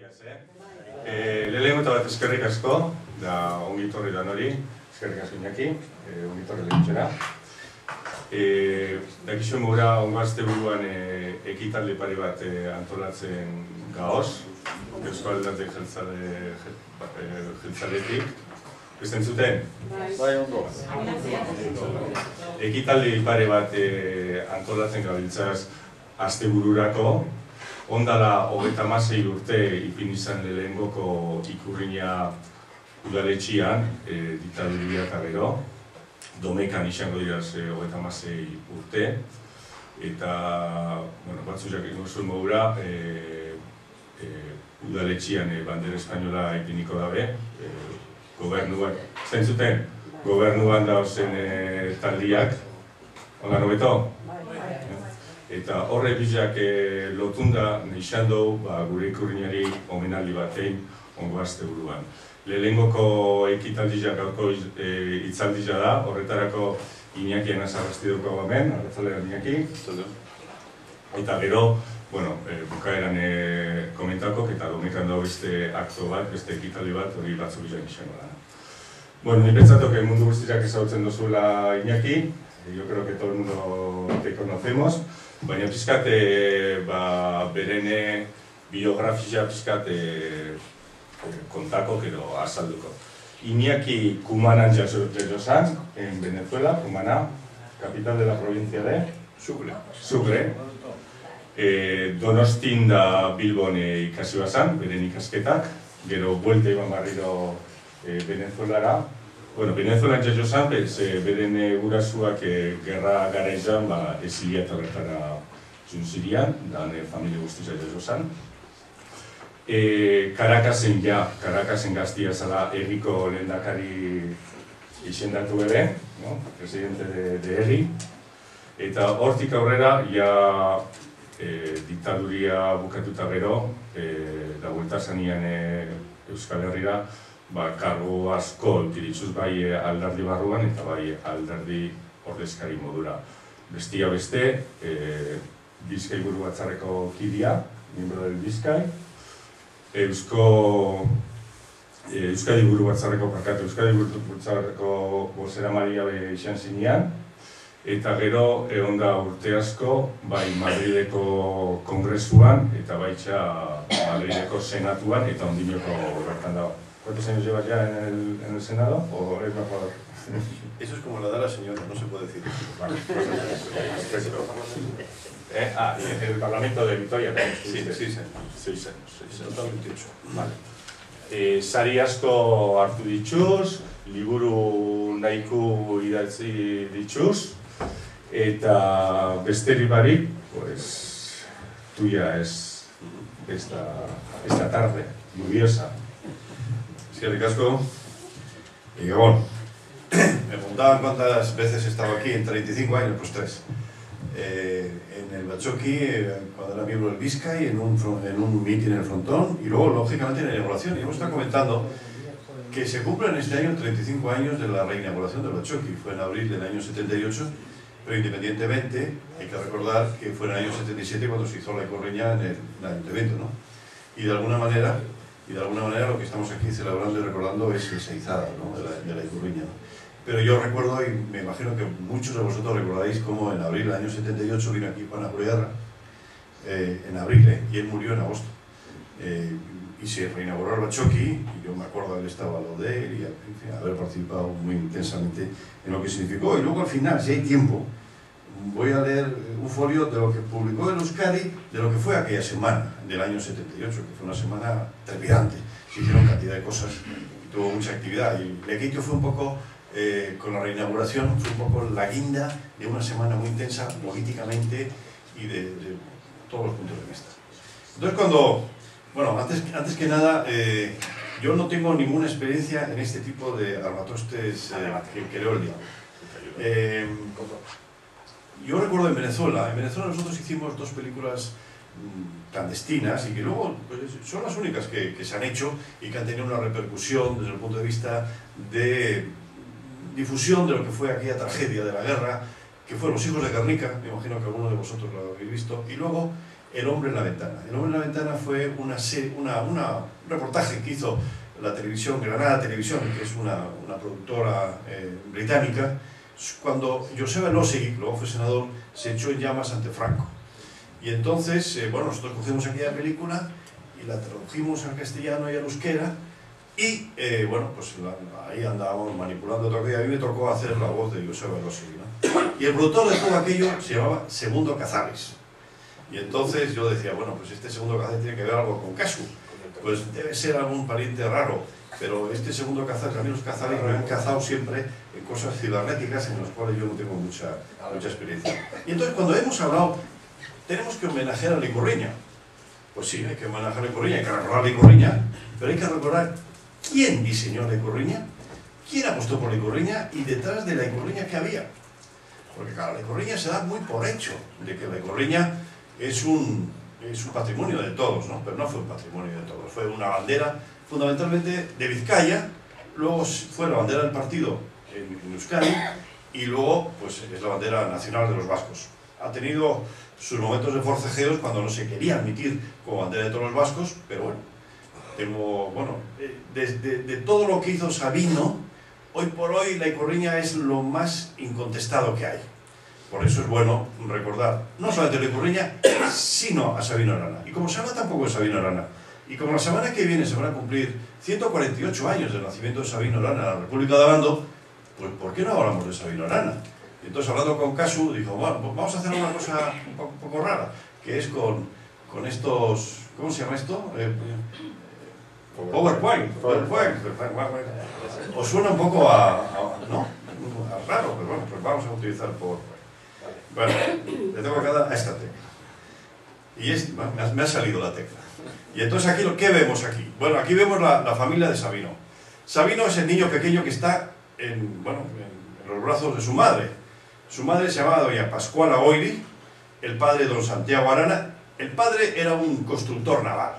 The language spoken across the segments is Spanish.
Lehenengo eta bat eskerrik asko, da ongi torri da nori, eskerrik asko Iñaki, ongi torri lehentzera. Dakizuen gura ongo azte buruan ekitaldi pari bat antolatzen gaoz, Eusko Alderdi Jeltzaletik. Esten zuten? Bai, ondo. Ekitaldi pare bat antolatzen gabiltzaz azte bururako. Ondala 36 urte ipin izan lehengoko ikurriña udaletxian, diktaduria eta gero. Domekan izango dira 36 urte. Eta, batzuk jakin zuen modura, udaletxian bandera espainola ipiniko dabe. Gobernuan, zain zuten? Gobernuan dauzen taldiak. Ongan hobeto? Eta horre bizak lotunda nixan dugu gure ikurriñari omenaldi batein ongo azte buruan. Lehengoko ekitaldizia gaurko hitzaldizia da, horretarako Iñaki Anazarrasti dugu hemen, arratzalera Iñaki. Eta gero, bukaeran komentakok eta domekan dago beste akto bat, beste ekitaldi bat, hori batzuk izan izango da. Ni pentsato que mundu guztiak ezagutzen duzuela Iñaki, yo creo que todo el mundo te conocemos, baina pizkat beren biografia pizkat kontako edo azalduko. Iñaki Cumanan jaso zan, en Venezuela, Cumaná, capital de la provincia de Sucre. Donostin da Bilbon ikasi bazan, beren ikasketak, gero buelta iban barriro Venezuelara. Venezuelan jaso zan, beren gurasuak gerra gara izan, ezilia eta bertara zunzirian, da familia guztiza jaso zan. Caracas'en gaztia zala erriko lehendakari izendatu ere, presidente de erri. Eta hortik aurrera, diktaduria bukatuta gero, da buelta zanian Euskal Herrira, kargo asko diritsuz bai alderdi barruan eta bai alderdi ordezkari modura. Bestia beste, Bizkai buru batzarreko kidea, miembro del Bizkai, Euskadi buru batzarreko bozeramailea izan zinean, eta gero egon da urte asko, bai Madrideko Kongresuan eta baitxa Madrideko Senatuan eta ondinoko bertan dago. ¿Cuántos años llevas ya en el Senado o es mejor? Eso es como la da la señora, no se puede decir. Vale, perfecto. Y en el Parlamento de Vitoria también estuviste. Sí, 6 años. Total 28. Vale. Sari asko hartu dituz, liburu nahiko idatzi dituz, eta besterik barik, pues, tuya es esta tarde, lluviosa. Eskerrik asko. Y Gabón. Me preguntaban cuántas veces he estado aquí en 35 años, pues 3. En el Batzoki, cuando era miembro del Bizkai, en un meeting en el Frontón, y luego, lógicamente, en la inauguración. Y hemos estado comentando que se cumplen este año 35 años de la reinauguración del Batzoki. Fue en abril del año 78, pero independientemente, hay que recordar que fue en el año 77 cuando se hizo la ikurriña en el ayuntamiento, ¿no? Y de alguna manera lo que estamos aquí celebrando y recordando es esa izada, ¿no? de la ikurriña, ¿no? Pero yo recuerdo, y me imagino que muchos de vosotros recordáis, cómo en abril del año 78 vino aquí Juan Aguirre, en abril, y él murió en agosto. Y se reinauguró el Batzoki, y yo me acuerdo haber estado al lado de él y en fin, haber participado muy intensamente en lo que significó. Y luego al final, si hay tiempo, voy a leer un folio de lo que publicó el Euskadi, de lo que fue aquella semana del año 78, que fue una semana trepidante. Se hicieron cantidad de cosas y tuvo mucha actividad. Y Lequeitio fue un poco, con la reinauguración, fue un poco la guinda de una semana muy intensa políticamente y de todos los puntos de vista. Entonces antes que nada, yo no tengo ninguna experiencia en este tipo de armatostes que leo el diablo. Yo recuerdo en Venezuela nosotros hicimos 2 películas clandestinas y que luego pues, son las únicas que se han hecho y que han tenido una repercusión desde el punto de vista de difusión de lo que fue aquella tragedia de la guerra, que fue Los hijos de Guernica, me imagino que alguno de vosotros lo habéis visto, y luego El hombre en la ventana. El hombre en la ventana fue un reportaje que hizo la televisión, Granada Televisión, que es una productora británica, cuando Josep Elósegui, que luego fue senador, se echó en llamas ante Franco. Y entonces, bueno, nosotros cogimos aquella película y la tradujimos al castellano y al euskera, y bueno, pues ahí andábamos manipulando todo aquello. A mí me tocó hacer la voz de Josep Elósegui, ¿no? Y el productor de todo aquello se llamaba Segundo Cazares. Y entonces yo decía, bueno, pues este Segundo Cazares tiene que ver algo con Casu. Pues debe ser algún pariente raro, pero este Segundo Cazares, a mí los Cazares me han cazado siempre en cosas cibernéticas en las cuales yo no tengo mucha experiencia. Y entonces cuando hemos hablado, tenemos que homenajear a Licurriña. Pues sí, hay que homenajear a Licurriña, hay que recordar a Licurriña, pero hay que recordar quién diseñó la Licurriña, quién apostó por la Licurriña y detrás de la Licurriña qué había. Porque claro, la Licurriña se da muy por hecho de que la Licurriña es un patrimonio de todos, ¿no? Pero no fue un patrimonio de todos, fue una bandera fundamentalmente de Vizcaya, luego fue la bandera del partido en Euskadi y luego pues es la bandera nacional de los vascos. Ha tenido sus momentos de forcejeos cuando no se quería admitir como bandera de todos los vascos, pero bueno, de todo lo que hizo Sabino, hoy por hoy la Licurriña es lo más incontestado que hay. Por eso es bueno recordar no solamente a Licurriña, sino a Sabino Arana. Y como se habla tampoco de Sabino Arana, y como la semana que viene se van a cumplir 148 años del nacimiento de Sabino Arana en la República de Abando, pues ¿por qué no hablamos de Sabino Arana? Y entonces, hablando con Casu, dijo, bueno, pues vamos a hacer una cosa un poco rara, que es con estos, ¿cómo se llama esto? PowerPoint. Os suena un poco ¿no? Raro, pero bueno, pues vamos a utilizar PowerPoint. Bueno, le tengo que dar a esta tecla. Y me ha salido la tecla. Y entonces aquí, ¿qué vemos aquí? Bueno, aquí vemos la familia de Sabino. Sabino es el niño pequeño que está en los brazos de su madre. Su madre se llamaba doña Pascuala Oiri, el padre don Santiago Arana. El padre era un constructor naval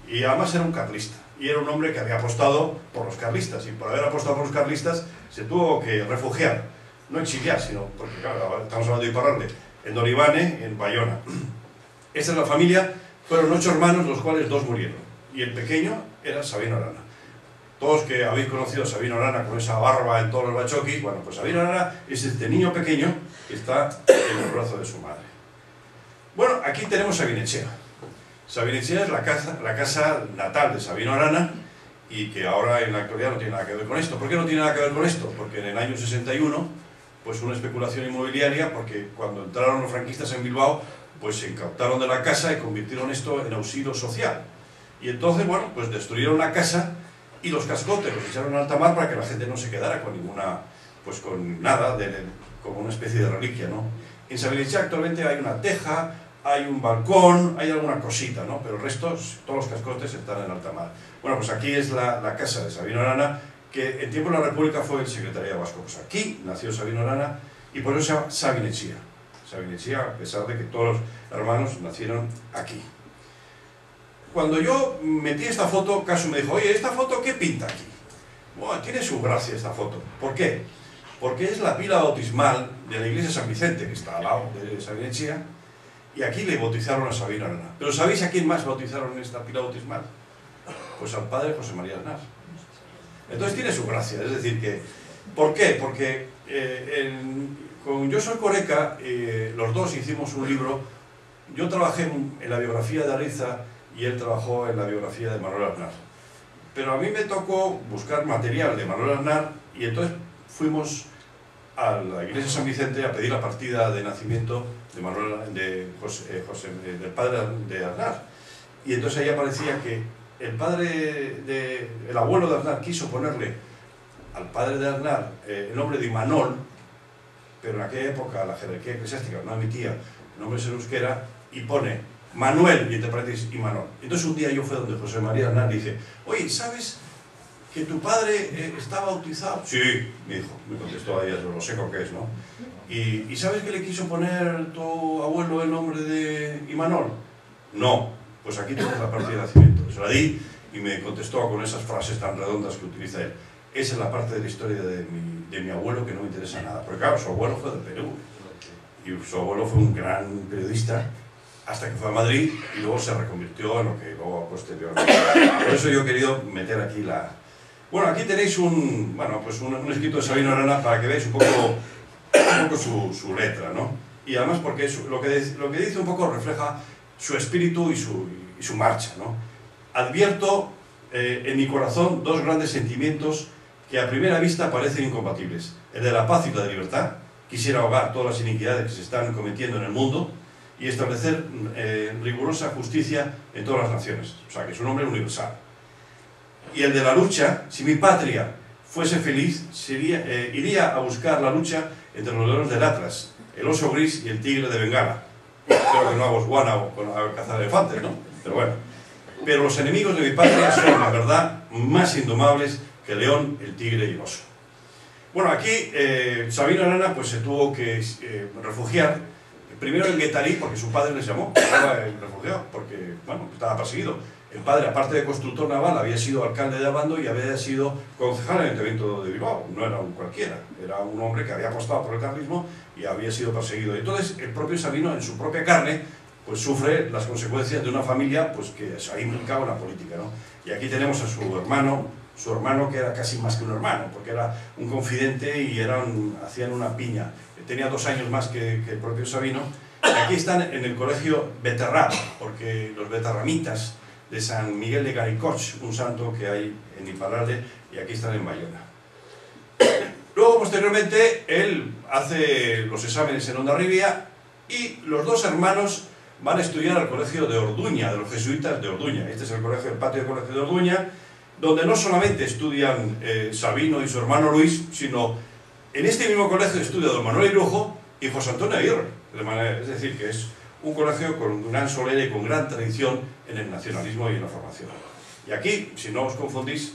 y además era un carlista. Y era un hombre que había apostado por los carlistas, y por haber apostado por los carlistas se tuvo que refugiar, no exiliar, sino, porque claro, estamos hablando de Iparralde, en Doribane, en Bayona. Esta es la familia, fueron 8 hermanos, los cuales 2 murieron, y el pequeño era Sabino Arana. Todos que habéis conocido a Sabino Arana con esa barba en todos los bachoquis, bueno, pues Sabino Arana es este niño pequeño que está en el brazo de su madre. Bueno, aquí tenemos Sabinechea. Sabinechea es la casa natal de Sabino Arana, y que ahora en la actualidad no tiene nada que ver con esto. ¿Por qué no tiene nada que ver con esto? Porque en el año 61, pues una especulación inmobiliaria, porque cuando entraron los franquistas en Bilbao, pues se incautaron de la casa y convirtieron esto en auxilio social. Y entonces, bueno, pues destruyeron la casa y los cascotes los echaron en alta mar para que la gente no se quedara con ninguna, pues con nada, como una especie de reliquia, ¿no? En Sabinechea actualmente hay una teja, hay un balcón, hay alguna cosita, ¿no? Pero el resto, todos los cascotes están en alta mar. Bueno, pues aquí es la casa de Sabino Arana, que en tiempo de la República fue el secretariado vasco. Pues aquí nació Sabino Arana y por eso se llama Sabinechea. Sabinechea, a pesar de que todos los hermanos nacieron aquí. Cuando yo metí esta foto, Casu me dijo, oye, ¿esta foto qué pinta aquí? Bueno, tiene su gracia esta foto. ¿Por qué? Porque es la pila bautismal de la iglesia de San Vicente, que está al lado de Sabinechea, y aquí le bautizaron a Sabino Arana. ¿Pero sabéis a quién más bautizaron en esta pila bautismal? Pues al padre José María Aznar. Entonces tiene su gracia, es decir que... ¿Por qué? Porque con Josu Coreca, los dos hicimos un libro. Yo trabajé en la biografía de Ariza y él trabajó en la biografía de Manuel Aznar. Pero a mí me tocó buscar material de Manuel Aznar y entonces fuimos a la iglesia de San Vicente a pedir la partida de nacimiento del padre de Aznar. Y entonces ahí aparecía que el abuelo de Aznar quiso ponerle al padre de Aznar el nombre de Imanol, pero en aquella época la jerarquía eclesiástica no admitía nombres en euskera, y pone Manuel, y entre paréntesis, Imanol. Entonces un día yo fui donde José María Aznar y dice, oye, ¿sabes que tu padre está bautizado? Sí, me dijo, me contestó a ella, lo seco que es, ¿no? ¿Y sabes que le quiso poner tu abuelo el nombre de Imanol? No, pues aquí tienes la partida de nacimiento. Se la di y me contestó con esas frases tan redondas que utiliza él. Esa es la parte de la historia de mi abuelo que no me interesa nada. Porque claro, su abuelo fue del Perú. Y su abuelo fue un gran periodista hasta que fue a Madrid y luego se reconvirtió en lo que luego posteriormente. Por eso yo he querido meter aquí la... Bueno, aquí tenéis un escrito de Sabino Arana para que veáis un poco su letra, ¿no? Y además porque lo que dice un poco refleja su espíritu y su marcha, ¿no? Advierto en mi corazón dos grandes sentimientos que a primera vista parecen incompatibles: el de la paz y la libertad. Quisiera ahogar todas las iniquidades que se están cometiendo en el mundo y establecer rigurosa justicia en todas las naciones. O sea, que es un hombre universal. Y el de la lucha: si mi patria fuese feliz, iría a buscar la lucha entre los leones del Atlas, el oso gris y el tigre de Bengala. Espero que no a Botswana o a cazar elefantes, ¿no? Pero bueno. Pero los enemigos de mi patria son, en verdad, más indomables que el león, el tigre y el oso. Bueno, aquí Sabino Arana pues se tuvo que refugiar, primero en Guetarí, porque su padre les llamó, estaba refugiado, porque, bueno, estaba perseguido. El padre, aparte de constructor naval, había sido alcalde de Abando y había sido concejal en el Ayuntamiento de Bilbao. No era un cualquiera, era un hombre que había apostado por el carlismo y había sido perseguido. Entonces, el propio Sabino, en su propia carne, pues sufre las consecuencias de una familia pues que se ha implicado en la política, ¿no? Y aquí tenemos a su hermano que era casi más que un hermano, porque era un confidente y hacían una piña. Tenía 2 años más que el propio Sabino. Y aquí están en el colegio Beterrab, porque los beterramitas de San Miguel de Garicoch, un santo que hay en Iparralde, y aquí están en Bayona. Luego, posteriormente, él hace los exámenes en Hondarribia y los 2 hermanos van a estudiar al colegio de Orduña, de los jesuitas de Orduña. Este es el patio de colegio de Orduña, donde no solamente estudian Sabino y su hermano Luis, sino en este mismo colegio estudia don Manuel Irujo y José Antonio Aguirre. Es decir, que es un colegio con gran solera y con gran tradición en el nacionalismo y en la formación. Y aquí, si no os confundís,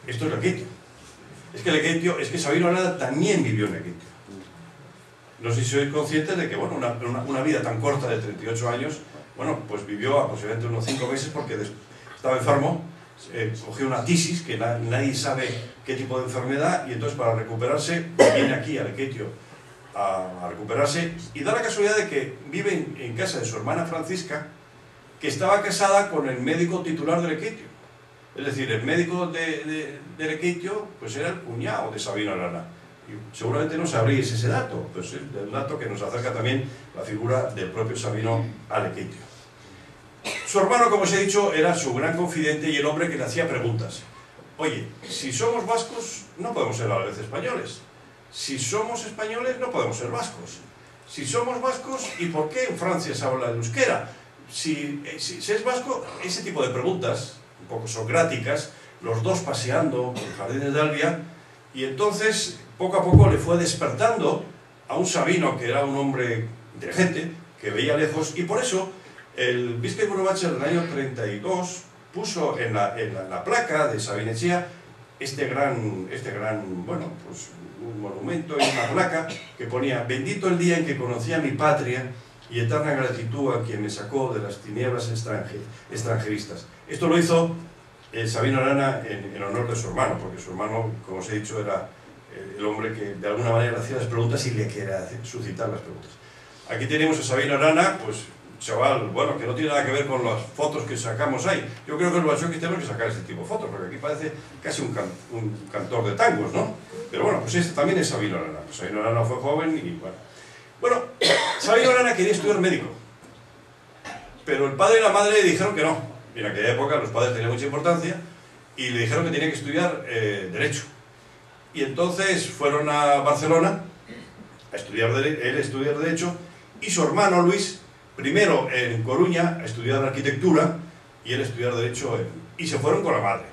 esto es Lequeitio. Es que Sabino Arana también vivió en Lequeitio. No sé si sois conscientes de que, bueno, una vida tan corta de 38 años, bueno, pues vivió aproximadamente unos 5 meses porque estaba enfermo, cogió una tisis, que nadie sabe qué tipo de enfermedad, y entonces para recuperarse viene aquí a Lequeitio a recuperarse, y da la casualidad de que vive en casa de su hermana Francisca, que estaba casada con el médico titular de Lequeitio. Es decir, el médico de Lequeitio pues era el cuñado de Sabino Arana. Y seguramente no sabríais ese dato, pero es el dato que nos acerca también la figura del propio Sabino a Lequeitio. Su hermano, como os he dicho, era su gran confidente y el hombre que le hacía preguntas. Oye, si somos vascos, no podemos ser a la vez españoles. Si somos españoles, no podemos ser vascos. Si somos vascos, ¿y por qué en Francia se habla de euskera? Si es vasco, ese tipo de preguntas, un poco socráticas, los dos paseando por los jardines de Albia, y entonces, poco a poco, le fue despertando a un Sabino, que era un hombre inteligente, que veía lejos, y por eso el Biscay Burobacher del año 32 puso en la placa de Sabinechea este gran, bueno, pues un monumento y una placa que ponía: bendito el día en que conocí a mi patria y eterna gratitud a quien me sacó de las tinieblas extranjeristas. Esto lo hizo Sabino Arana en honor de su hermano, porque su hermano, como os he dicho, era el hombre que de alguna manera hacía las preguntas y le quería suscitar las preguntas. Aquí tenemos a Sabino Arana, pues chaval, bueno, que no tiene nada que ver con las fotos que sacamos ahí. Yo creo que en el Bachoqui tenemos que sacar este tipo de fotos, porque aquí parece casi un cantor de tangos, ¿no? Pero bueno, pues este también es Sabino Arana. Pues Sabino Arana fue joven y bueno. Bueno, Sabino Arana quería estudiar médico, pero el padre y la madre le dijeron que no. Y en aquella época los padres tenían mucha importancia y le dijeron que tenía que estudiar Derecho. Y entonces fueron a Barcelona a estudiar Derecho, y su hermano Luis, primero en Coruña, a estudiar Arquitectura, y él a estudiar Derecho, y se fueron con la madre.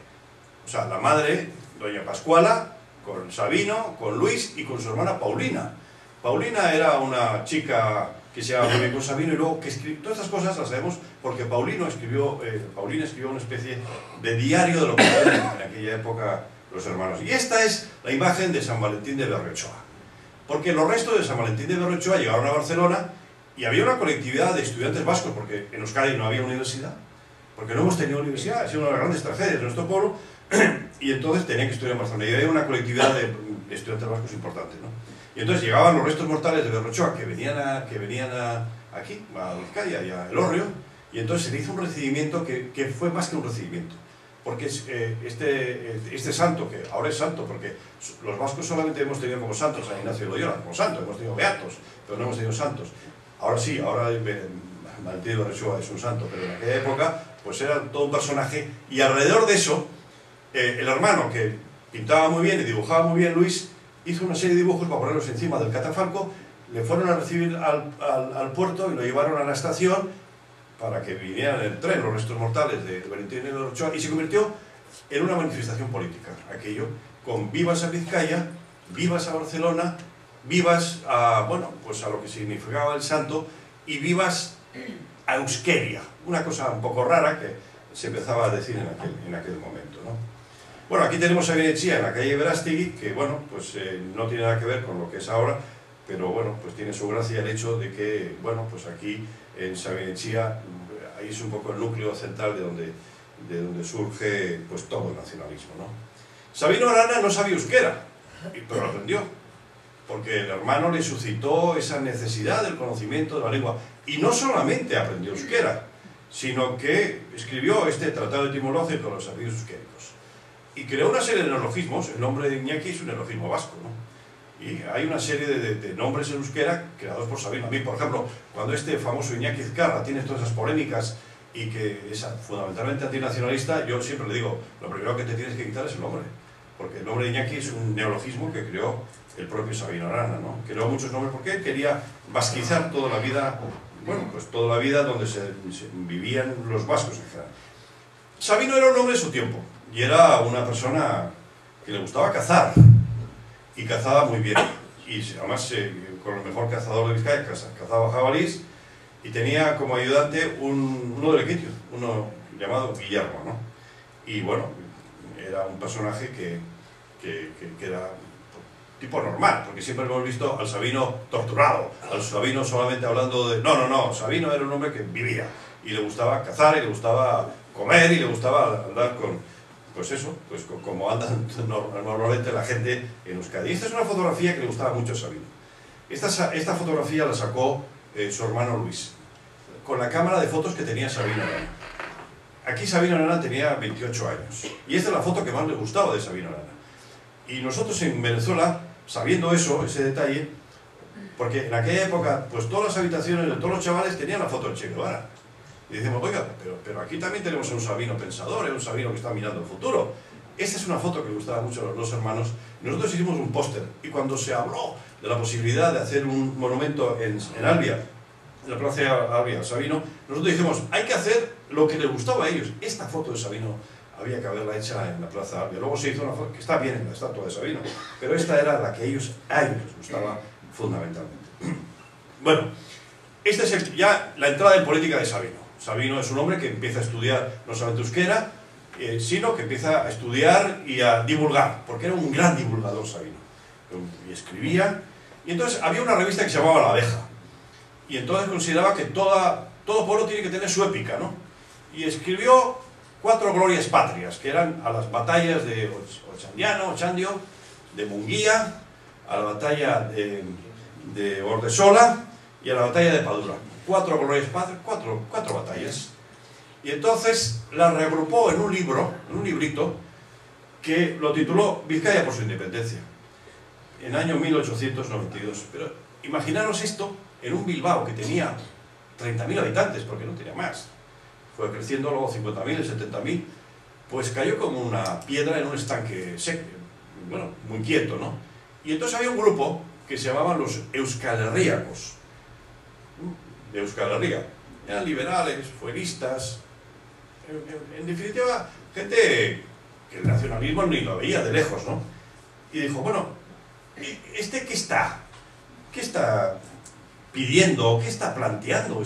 O sea, la madre, doña Pascuala, con Sabino, con Luis y con su hermana Paulina. Paulina era una chica que se llama muy bien con Sabino, y luego que escribió, todas estas cosas las sabemos porque Paulina escribió una especie de diario de lo que eran en aquella época los hermanos. Y esta es la imagen de San Valentín de Berrochoa, porque los restos de San Valentín de Berrochoa llegaron a Barcelona y había una colectividad de estudiantes vascos, porque en Euskadi no había universidad, porque no hemos tenido universidad, ha sido una de las grandes tragedias de nuestro pueblo, y entonces tenían que estudiar en Barcelona, y había una colectividad de estudiantes vascos importante, ¿no? Y entonces llegaban los restos mortales de Berrochoa, que venían aquí, a Vizcaya y a Elorrio, y entonces se le hizo un recibimiento que fue más que un recibimiento. Porque este santo, que ahora es santo, porque los vascos solamente hemos tenido como santos a Ignacio de Loyola, como santo, hemos tenido beatos, pero no hemos tenido santos. Ahora sí, ahora Valentín de Orsua es un santo, pero en aquella época pues era todo un personaje, y alrededor de eso, el hermano, que pintaba muy bien y dibujaba muy bien, Luis, hizo una serie de dibujos para ponerlos encima del catafalco, le fueron a recibir al puerto y lo llevaron a la estación para que vinieran en el tren los restos mortales de Valentín de Orsua, y se convirtió en una manifestación política, aquello, con vivas a Vizcaya, vivas a Barcelona, vivas a, bueno, pues a lo que significaba el santo, y vivas a Euskeria, una cosa un poco rara que se empezaba a decir en aquel momento, ¿no? Bueno, aquí tenemos a Sabin-Etxea en la calle Verástegui, que bueno, pues no tiene nada que ver con lo que es ahora, pero bueno, pues tiene su gracia el hecho de que, bueno, pues aquí en Sabin-Etxea, ahí es un poco el núcleo central de donde surge pues todo el nacionalismo, ¿no? Sabino Arana no sabía euskera, pero lo aprendió, porque el hermano le suscitó esa necesidad del conocimiento de la lengua, y no solamente aprendió euskera, sino que escribió este tratado etimológico de los apellidos euskéricos, y creó una serie de neologismos. El nombre de Iñaki es un neologismo vasco, ¿no? Y hay una serie de nombres en euskera creados por Sabino. A mí, por ejemplo, cuando este famoso Iñaki Ezcarra tiene todas esas polémicas y que es fundamentalmente antinacionalista, yo siempre le digo, lo primero que te tienes que quitar es el nombre, porque el nombre de Iñaki es un neologismo que creó el propio Sabino Arana, ¿no? Creó muchos nombres porque él quería vasquizar toda la vida, bueno, pues toda la vida donde se vivían los vascos en general. Sabino era un hombre de su tiempo, y era una persona que le gustaba cazar, y cazaba muy bien, y además con el mejor cazador de Vizcaya, cazaba jabalís, y tenía como ayudante uno del Equitio, uno llamado Guillermo, ¿no? Y bueno, era un personaje que era tipo normal, porque siempre hemos visto al Sabino torturado, al Sabino solamente hablando de... No, Sabino era un hombre que vivía, y le gustaba cazar, y le gustaba comer, y le gustaba andar con... pues eso, pues como andan normalmente la gente en Euskadi. Esta es una fotografía que le gustaba mucho a Sabino. Esta fotografía la sacó su hermano Luis, con la cámara de fotos que tenía Sabino Arana. Aquí Sabino Arana tenía 28 años, y esta es la foto que más le gustaba de Sabino Arana. Y nosotros en Venezuela, sabiendo eso, ese detalle, porque en aquella época, pues todas las habitaciones de todos los chavales tenían la foto del Che Guevara. Y decimos, oiga, pero aquí también tenemos a un Sabino pensador, un Sabino que está mirando el futuro. Esta es una foto que le gustaba mucho a los dos hermanos. Nosotros hicimos un póster, y cuando se habló de la posibilidad de hacer un monumento en Albia, en la plaza de Albia, Sabino, nosotros dijimos, hay que hacer lo que les gustaba a ellos. Esta foto de Sabino había que haberla hecha en la plaza de Albia. Luego se hizo una foto, que está bien en la estatua de Sabino, pero esta era la que a ellos les gustaba fundamentalmente. Bueno, esta es ya la entrada en política de Sabino. Sabino es un hombre que empieza a estudiar no solamente euskera, sino que empieza a estudiar y a divulgar, porque era un gran divulgador Sabino. Y escribía, y entonces había una revista que se llamaba La Abeja, y entonces consideraba que todo pueblo tiene que tener su épica, ¿no? Y escribió 4 glorias patrias, que eran a las batallas de Ochandio, de Munguía, a la batalla de Ordesola y a la batalla de Padura. 4 glorias patrias, 4 batallas. Y entonces las reagrupó en un libro, en un librito, que lo tituló Vizcaya por su independencia, en el año 1892. Pero imaginaros esto en un Bilbao que tenía 30.000 habitantes, porque no tenía más. Fue creciendo luego 50.000, 70.000, pues cayó como una piedra en un estanque seco, bueno, muy quieto, ¿no? Y entonces había un grupo que se llamaban los euskalherrianos, de Euskal Herria. Eran liberales, fueristas, en definitiva, gente que el nacionalismo ni lo veía de lejos, ¿no? Y dijo, bueno, ¿este qué está? ¿Qué está pidiendo? ¿Qué está planteando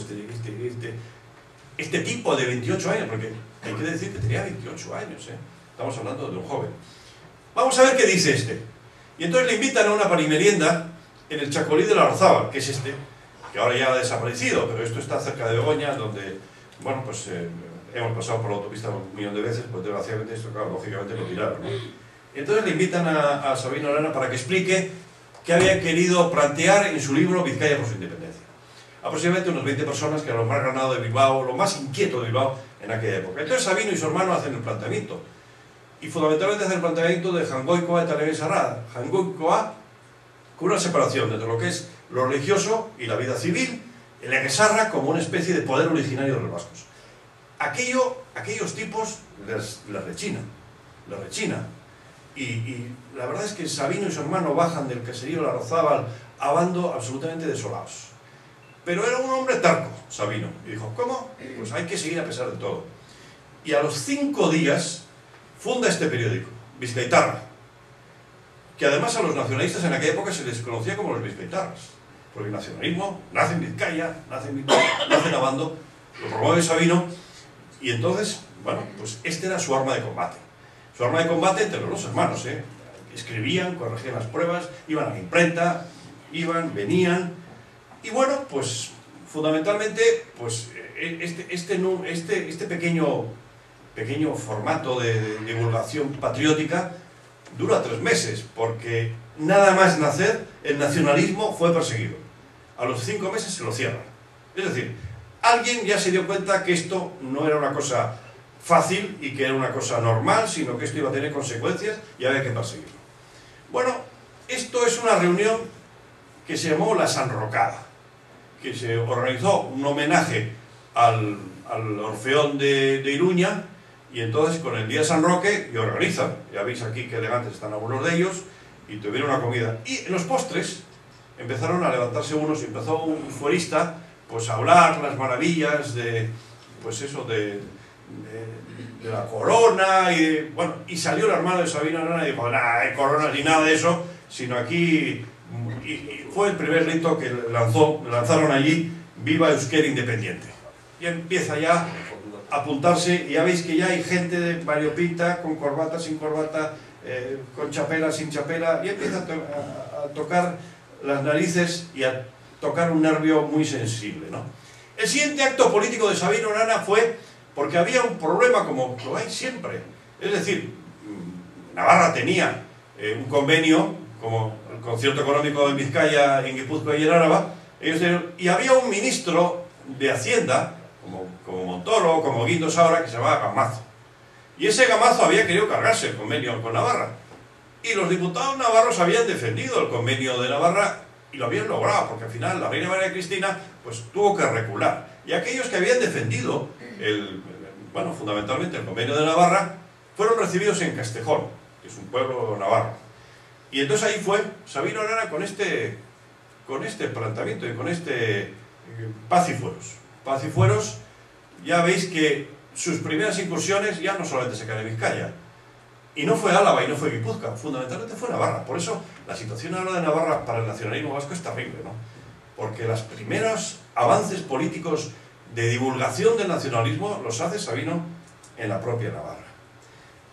este tipo de 28 años? Porque hay que decir que tenía 28 años, ¿eh? Estamos hablando de un joven. Vamos a ver qué dice este. Y entonces le invitan a una panimerienda en el Chacolí de la Arzábal, que es que ahora ya ha desaparecido, pero esto está cerca de Begoña, donde, bueno, pues hemos pasado por la autopista un millón de veces, pues desgraciadamente esto, claro, lógicamente lo tiraron, ¿no? Entonces le invitan a Sabino Arana para que explique qué había querido plantear en su libro Vizcaya por su independencia. aproximadamente unos 20 personas, que eran los más granados de Bilbao, lo más inquieto de Bilbao en aquella época. Entonces Sabino y su hermano hacen el planteamiento, y fundamentalmente hacen el planteamiento de Jaungoikoa eta Legezaharra. Jaungoikoa con una separación entre lo que es lo religioso y la vida civil, el Legezaharra como una especie de poder originario de los vascos. Aquellos tipos les rechina. Y la verdad es que Sabino y su hermano bajan del caserío Larrazábal a Bando absolutamente desolados. Pero era un hombre terco, Sabino, y dijo, ¿cómo? Pues hay que seguir a pesar de todo. Y a los 5 días funda este periódico, Bizkaitarra, que además a los nacionalistas en aquella época se les conocía como los bizkaitarras, porque el nacionalismo nace en Vizcaya, nace en Abando, lo promueve Sabino, y entonces, bueno, pues este era su arma de combate. Su arma de combate entre los dos hermanos, escribían, corregían las pruebas, iban a la imprenta, iban, venían, y bueno, pues fundamentalmente, pues este pequeño formato de divulgación patriótica dura 3 meses, porque nada más nacer, el nacionalismo fue perseguido. A los 5 meses se lo cierran. Es decir, alguien ya se dio cuenta que esto no era una cosa fácil y que era una cosa normal, sino que esto iba a tener consecuencias y había que perseguirlo. Bueno, esto es una reunión que se llamó La Sanrocada, que se organizó un homenaje al Orfeón de Iruña, y entonces con el día de San Roque, y organizan, ya veis aquí que elegantes están algunos de ellos, y tuvieron una comida. Y en los postres empezaron a levantarse unos, y empezó un fuerista pues a hablar las maravillas de, pues eso, de la corona, y bueno, y salió el hermano de Sabino Arana y dijo, nada de corona ni nada de eso, sino aquí, y fue el primer rito que lanzaron allí, Viva Euskera Independiente. Y empieza ya a apuntarse, y ya veis que ya hay gente de variopinta, con corbata, sin corbata, con chapela, sin chapela, y empieza a tocar las narices y a tocar un nervio muy sensible, ¿no? El siguiente acto político de Sabino Arana fue porque había un problema, como lo hay siempre. Es decir, Navarra tenía un convenio, como el concierto económico de Vizcaya, en Guipúzcoa y en Áraba, y había un ministro de Hacienda, como Montoro, como Guindos ahora, que se llamaba Gamazo. Y ese Gamazo había querido cargarse el convenio con Navarra. Y los diputados navarros habían defendido el convenio de Navarra y lo habían logrado, porque al final la reina María Cristina pues tuvo que recular. Y aquellos que habían defendido, fundamentalmente el convenio de Navarra, fueron recibidos en Castejón, que es un pueblo navarro. Y entonces ahí fue Sabino Arana con este planteamiento y con este Paz y Fueros. Paz y Fueros, ya veis que sus primeras incursiones ya no solamente se quedan en Vizcaya, y no fue Álava y no fue Guipúzcoa, fundamentalmente fue Navarra. Por eso la situación ahora de Navarra para el nacionalismo vasco es terrible, ¿no? Porque los primeros avances políticos de divulgación del nacionalismo los hace Sabino en la propia Navarra.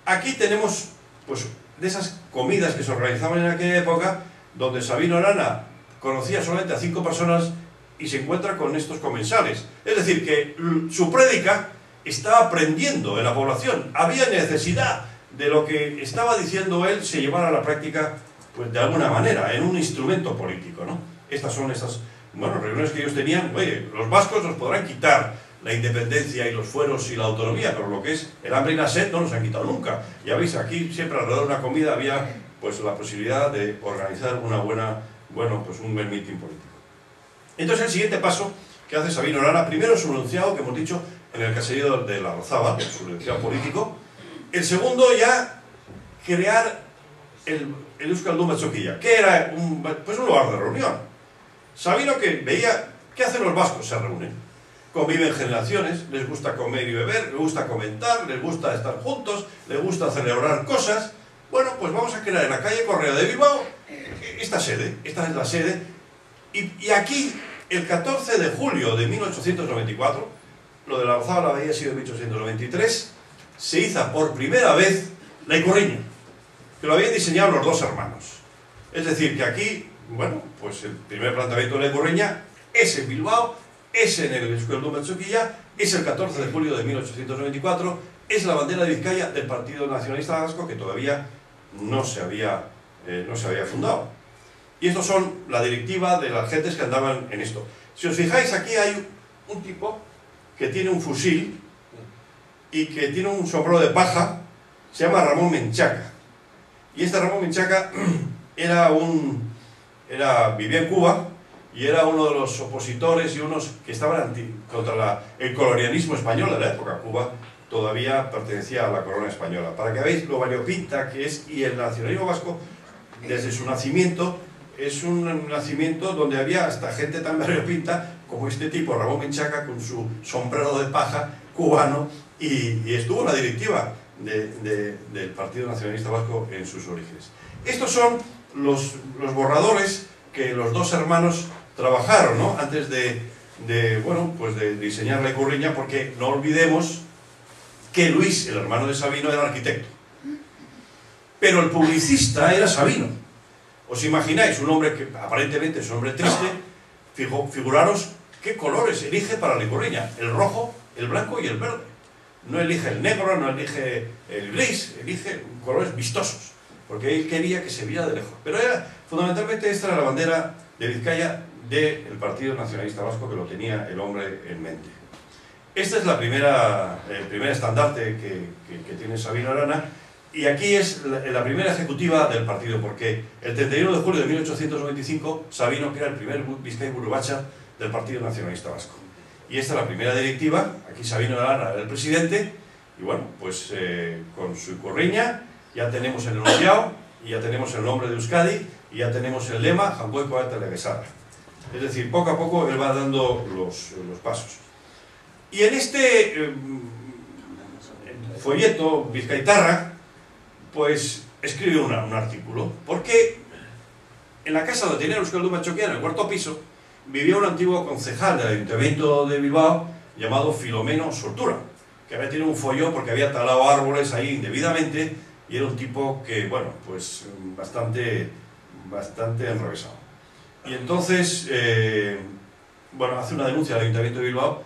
Aquí tenemos, pues, de esas comidas que se organizaban en aquella época, donde Sabino Arana conocía solamente a 5 personas y se encuentra con estos comensales. Es decir, que su prédica estaba prendiendo en la población. Había necesidad de lo que estaba diciendo él se llevara a la práctica, pues de alguna manera, en un instrumento político, ¿no? Estas son esas, reuniones que ellos tenían. Oye, los vascos nos podrán quitar la independencia y los fueros y la autonomía, pero lo que es el hambre y la sed no nos han quitado nunca. Ya veis, aquí siempre alrededor de una comida había pues la posibilidad de organizar un buen mitin político. Entonces el siguiente paso que hace Sabino Arana, primero su enunciado, que hemos dicho, en el caserío de Larrazábal, su enunciado político. El segundo, ya crear el Euskaldun Batzokia, que era un lugar de reunión. Sabino que veía, ¿qué hacen los vascos? Se reúnen, conviven generaciones, les gusta comer y beber, les gusta comentar, les gusta estar juntos, les gusta celebrar cosas. Bueno, pues vamos a crear en la calle Correa de Bilbao esta es la sede, y aquí, el 14 de julio de 1894, lo de Larrazábal había sido en 1893, se hizo por primera vez la Ikurriña, que lo habían diseñado los dos hermanos. Es decir, que aquí, pues el primer planteamiento de la Ikurriña es en Bilbao, es en el Euskaldun Batzokia, es el 14 de julio de 1894, es la bandera de Vizcaya del Partido Nacionalista Vasco, que todavía no se había fundado. Y estos son la directiva de las gentes que andaban en esto. Si os fijáis, aquí hay un tipo que tiene un fusil y que tiene un sombrero de paja, se llama Ramón Menchaca. Y este Ramón Menchaca vivía en Cuba y era uno de los opositores y unos que estaban contra el colonialismo español de la época. Cuba todavía pertenecía a la corona española. Para que veáis lo variopinta que es, y el nacionalismo vasco, desde su nacimiento, es un nacimiento donde había hasta gente tan variopinta como este tipo, Ramón Menchaca, con su sombrero de paja cubano, y estuvo en la directiva del Partido Nacionalista Vasco en sus orígenes. Estos son los borradores que los dos hermanos trabajaron, ¿no? Antes de diseñar la Ikurriña, porque no olvidemos que Luis, el hermano de Sabino, era arquitecto. Pero el publicista era Sabino. ¿Os imagináis? Un hombre que aparentemente es un hombre triste, figuraros qué colores elige para la Ikurriña: el rojo, el blanco y el verde. No elige el negro, no elige el gris, elige colores vistosos, porque él quería que se viera de lejos. Pero fundamentalmente esta era la bandera de Vizcaya del Partido Nacionalista Vasco, que lo tenía el hombre en mente. Esta es el primer estandarte que tiene Sabino Arana, y aquí es la primera ejecutiva del partido, porque el 31 de julio de 1895 Sabino crea el primer Bizkai-Buru-Batzar del Partido Nacionalista Vasco. Y esta es la primera directiva. Aquí Sabino Arana era el presidente, y bueno, pues con su Ikurriña ya tenemos el enunciado, y ya tenemos el nombre de Euskadi, y ya tenemos el lema Jangoiko Ata Legesara. Es decir, poco a poco él va dando los pasos. Y en este folleto Bizkaitarra, pues escribe un artículo, porque en la casa donde tenía Euskaldun Batzokia, en el cuarto piso, vivía un antiguo concejal del Ayuntamiento de Bilbao llamado Filomeno Sortura, que había tenido un follón porque había talado árboles ahí indebidamente, y era un tipo que, bueno, pues bastante enrevesado. Y entonces, hace una denuncia al Ayuntamiento de Bilbao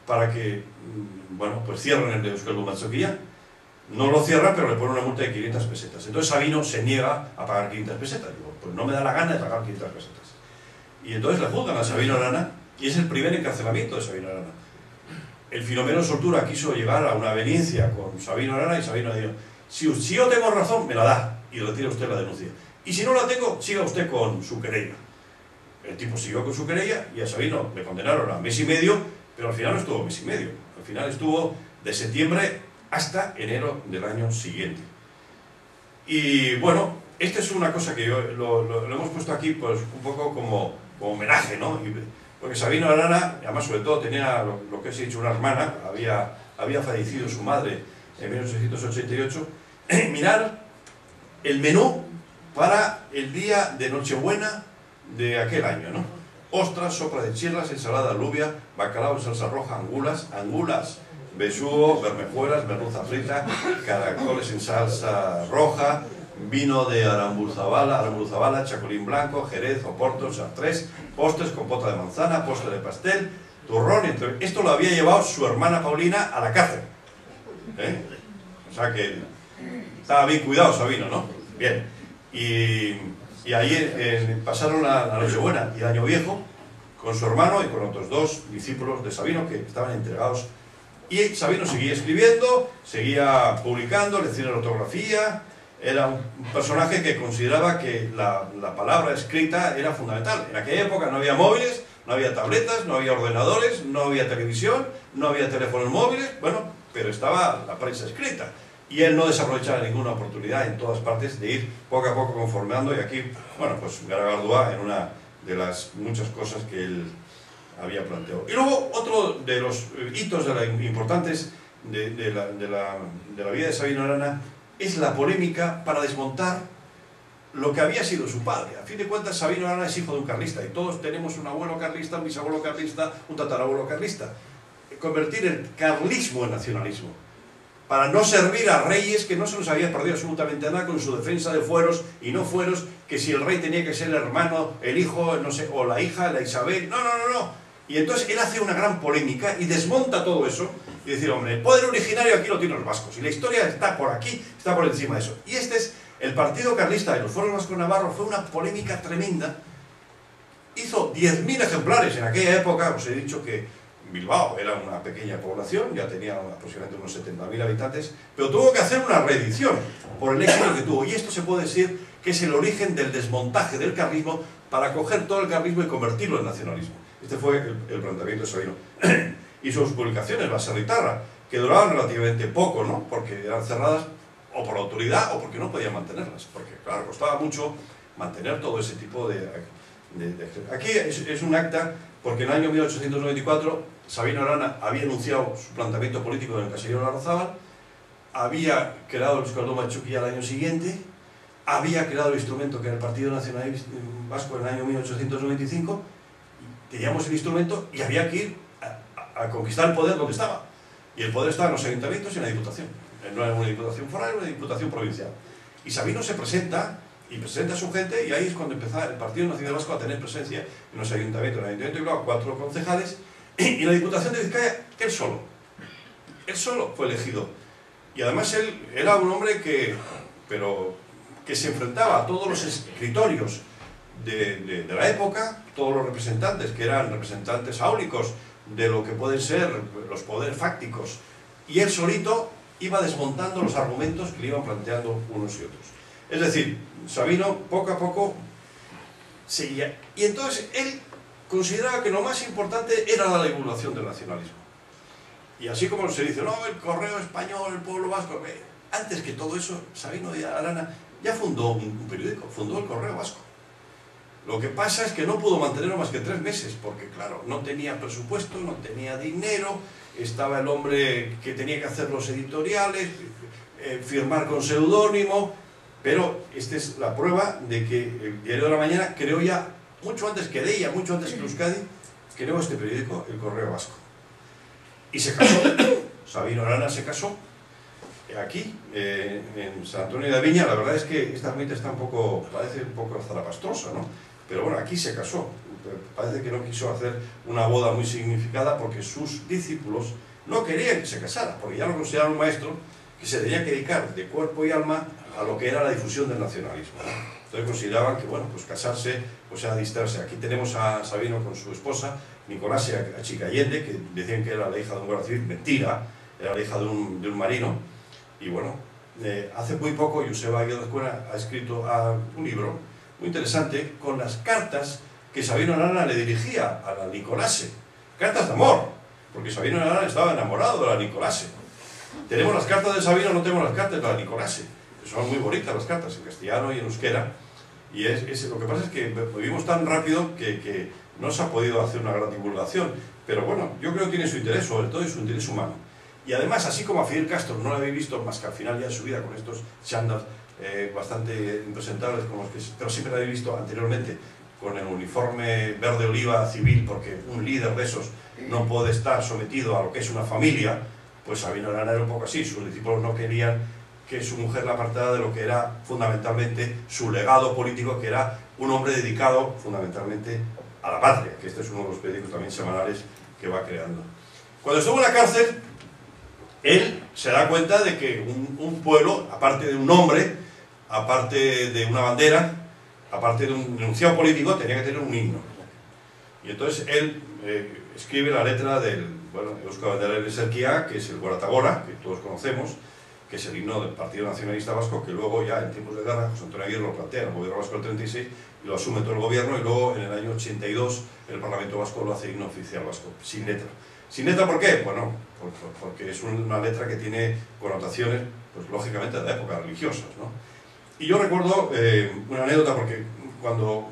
para que, pues cierren el de Euskaldun Batzokia. No lo cierran, pero le ponen una multa de 500 pesetas. Entonces Sabino se niega a pagar 500 pesetas. Digo, pues no me da la gana de pagar 500 pesetas. Y entonces le juzgan a Sabino Arana, y es el primer encarcelamiento de Sabino Arana. El Filomeno Sortura quiso llegar a una aveniencia con Sabino Arana, y Sabino dijo: si yo tengo razón, me la da, y retira usted la denuncia. Y si no la tengo, siga usted con su querella. El tipo siguió con su querella, y a Sabino le condenaron a mes y medio, pero al final no estuvo mes y medio. Al final estuvo de septiembre hasta enero del año siguiente. Y bueno, esta es una cosa que yo lo hemos puesto aquí, pues un poco como homenaje, ¿no? Porque Sabino Arana, además, sobre todo, tenía lo que os he dicho, una hermana, había fallecido su madre en 1888. Mirad el menú para el día de Nochebuena de aquel año, ¿no? Ostras, sopa de chirlas, ensalada alubia, bacalao en salsa roja, angulas, besugo, bermejuelas, merluza frita, caracoles en salsa roja, vino de Arambuzabala, chacolín blanco, jerez, oporto, chartrés, postres, compota de manzana, postre de pastel, turrón. Esto lo había llevado su hermana Paulina a la cárcel. O sea que estaba bien cuidado Sabino, ¿no? Bien. Y ahí pasaron la Nochebuena y el Año Viejo con su hermano y con otros dos discípulos de Sabino que estaban entregados. Y Sabino seguía escribiendo, seguía publicando, lecciones de ortografía. Era un personaje que consideraba que la palabra escrita era fundamental. En aquella época no había móviles, no había tabletas, no había ordenadores, no había televisión, no había teléfonos móviles, pero estaba la prensa escrita. Y él no desaprovechaba ninguna oportunidad en todas partes de ir poco a poco conformando, y aquí, pues Garagardúa en una de las muchas cosas que él había planteado. Y luego otro de los hitos importantes de la vida de Sabino Arana es la polémica para desmontar lo que había sido su padre. A fin de cuentas, Sabino Arana es hijo de un carlista, y todos tenemos un abuelo carlista, un bisabuelo carlista, un tatarabuelo carlista. Convertir el carlismo en nacionalismo, para no servir a reyes que no se nos había perdido absolutamente nada con su defensa de fueros y no fueros, que si el rey tenía que ser el hermano, el hijo, no sé, o la hija, la Isabel, no. Y entonces él hace una gran polémica y desmonta todo eso, y decir, hombre, el poder originario aquí lo tienen los vascos, y la historia está por aquí, está por encima de eso. Y este es el partido carlista de los fueros vascos navarros. Fue una polémica tremenda, hizo 10.000 ejemplares. En aquella época, os he dicho que Bilbao era una pequeña población, ya tenía aproximadamente unos 70.000 habitantes, pero tuvo que hacer una reedición por el éxito que tuvo. Y esto se puede decir que es el origen del desmontaje del carlismo para coger todo el carlismo y convertirlo en nacionalismo. Este fue el planteamiento de Sabino. Y sus publicaciones, La Serritarra, que duraban relativamente poco, ¿no? Porque eran cerradas o por autoridad o porque no podían mantenerlas. Porque, claro, costaba mucho mantener todo ese tipo de... Aquí es un acta, porque en el año 1894 Sabino Arana había anunciado su planteamiento político en el caserío de Larrazábal, había creado el Euskaldun Batzoki al año siguiente, había creado el instrumento que era el Partido Nacionalista Vasco en el año 1895, teníamos el instrumento y había que ir a conquistar el poder donde estaba. Y el poder estaba en los ayuntamientos y en la diputación. No era una diputación foral, era una diputación provincial. Y Sabino se presenta y presenta a su gente, y ahí es cuando empezó el Partido Nacional Vasco a tener presencia en los ayuntamientos. En el Ayuntamiento de Bilbao, 4 concejales, y en la Diputación de Vizcaya, él solo fue elegido. Y además él era un hombre que se enfrentaba a todos los escritorios de la época, todos los representantes, que eran representantes áulicos de lo que pueden ser los poderes fácticos, y él solito iba desmontando los argumentos que le iban planteando unos y otros. Es decir, Sabino poco a poco seguía. Y entonces él consideraba que lo más importante era la divulgación del nacionalismo. Y así como se dice, no, el Correo Español, el pueblo vasco... Antes que todo eso, Sabino de Arana ya fundó un periódico, fundó el Correo Vasco. Lo que pasa es que no pudo mantenerlo más que 3 meses, porque claro, no tenía presupuesto, no tenía dinero, estaba el hombre que tenía que hacer los editoriales, firmar con seudónimo... Pero esta es la prueba de que el Diario de la Mañana creó ya, mucho antes que Deia, mucho antes que Euskadi, creó este periódico, el Correo Vasco. Y se casó, Sabino Arana se casó, aquí, en San Antonio de Viña. La verdad es que esta ermita está parece un poco zarapastrosa, ¿no? Pero bueno, aquí se casó. Parece que no quiso hacer una boda muy significada porque sus discípulos no querían que se casara, porque ya lo consideraban un maestro que se tenía que dedicar de cuerpo y alma a lo que era la difusión del nacionalismo, ¿no? Entonces consideraban que, bueno, pues casarse, pues era distraerse. Aquí tenemos a Sabino con su esposa, Nicolás Achicallende, que decían que era la hija de un guardia civil. Mentira, era la hija de un marino. Y bueno, hace muy poco Joseba Aguirre Azcuena ha escrito un libro muy interesante con las cartas que Sabino Arana le dirigía a la Nicolase. Cartas de amor, porque Sabino Arana estaba enamorado de la Nicolase. Tenemos las cartas de Sabino, no tenemos las cartas de la Nicolase. Son muy bonitas las cartas, en castellano y en euskera. Y lo que pasa es que vivimos tan rápido que no se ha podido hacer una gran divulgación. Pero bueno, yo creo que tiene su interés, sobre todo su interés humano. Y además, así como a Fidel Castro no lo habéis visto más que al final ya de su vida con estos chándals bastante impresentables, pero siempre lo habéis visto anteriormente con el uniforme verde oliva civil, porque un líder de esos no puede estar sometido a lo que es una familia. Pues Sabino Arana era un poco así. Sus discípulos no querían que su mujer la apartara de lo que era fundamentalmente su legado político, que era un hombre dedicado fundamentalmente a la patria, que este es uno de los periódicos también semanales que va creando. Cuando estuvo en la cárcel, él se da cuenta de que un pueblo, aparte de un nombre, aparte de una bandera, aparte de un enunciado político, tenía que tener un himno. Y entonces él escribe la letra del Euskal Banderaren Eserkia, que es el Goratagora, que todos conocemos, que es el himno del Partido Nacionalista Vasco, que luego ya en tiempos de guerra José Antonio Aguirre lo plantea en el gobierno vasco del 36 y lo asume todo el gobierno, y luego en el año 82 el Parlamento Vasco lo hace himno oficial vasco, sin letra. ¿Sin letra por qué? Bueno, porque es una letra que tiene connotaciones, pues lógicamente de la época, religiosas, ¿no? Y yo recuerdo una anécdota, porque cuando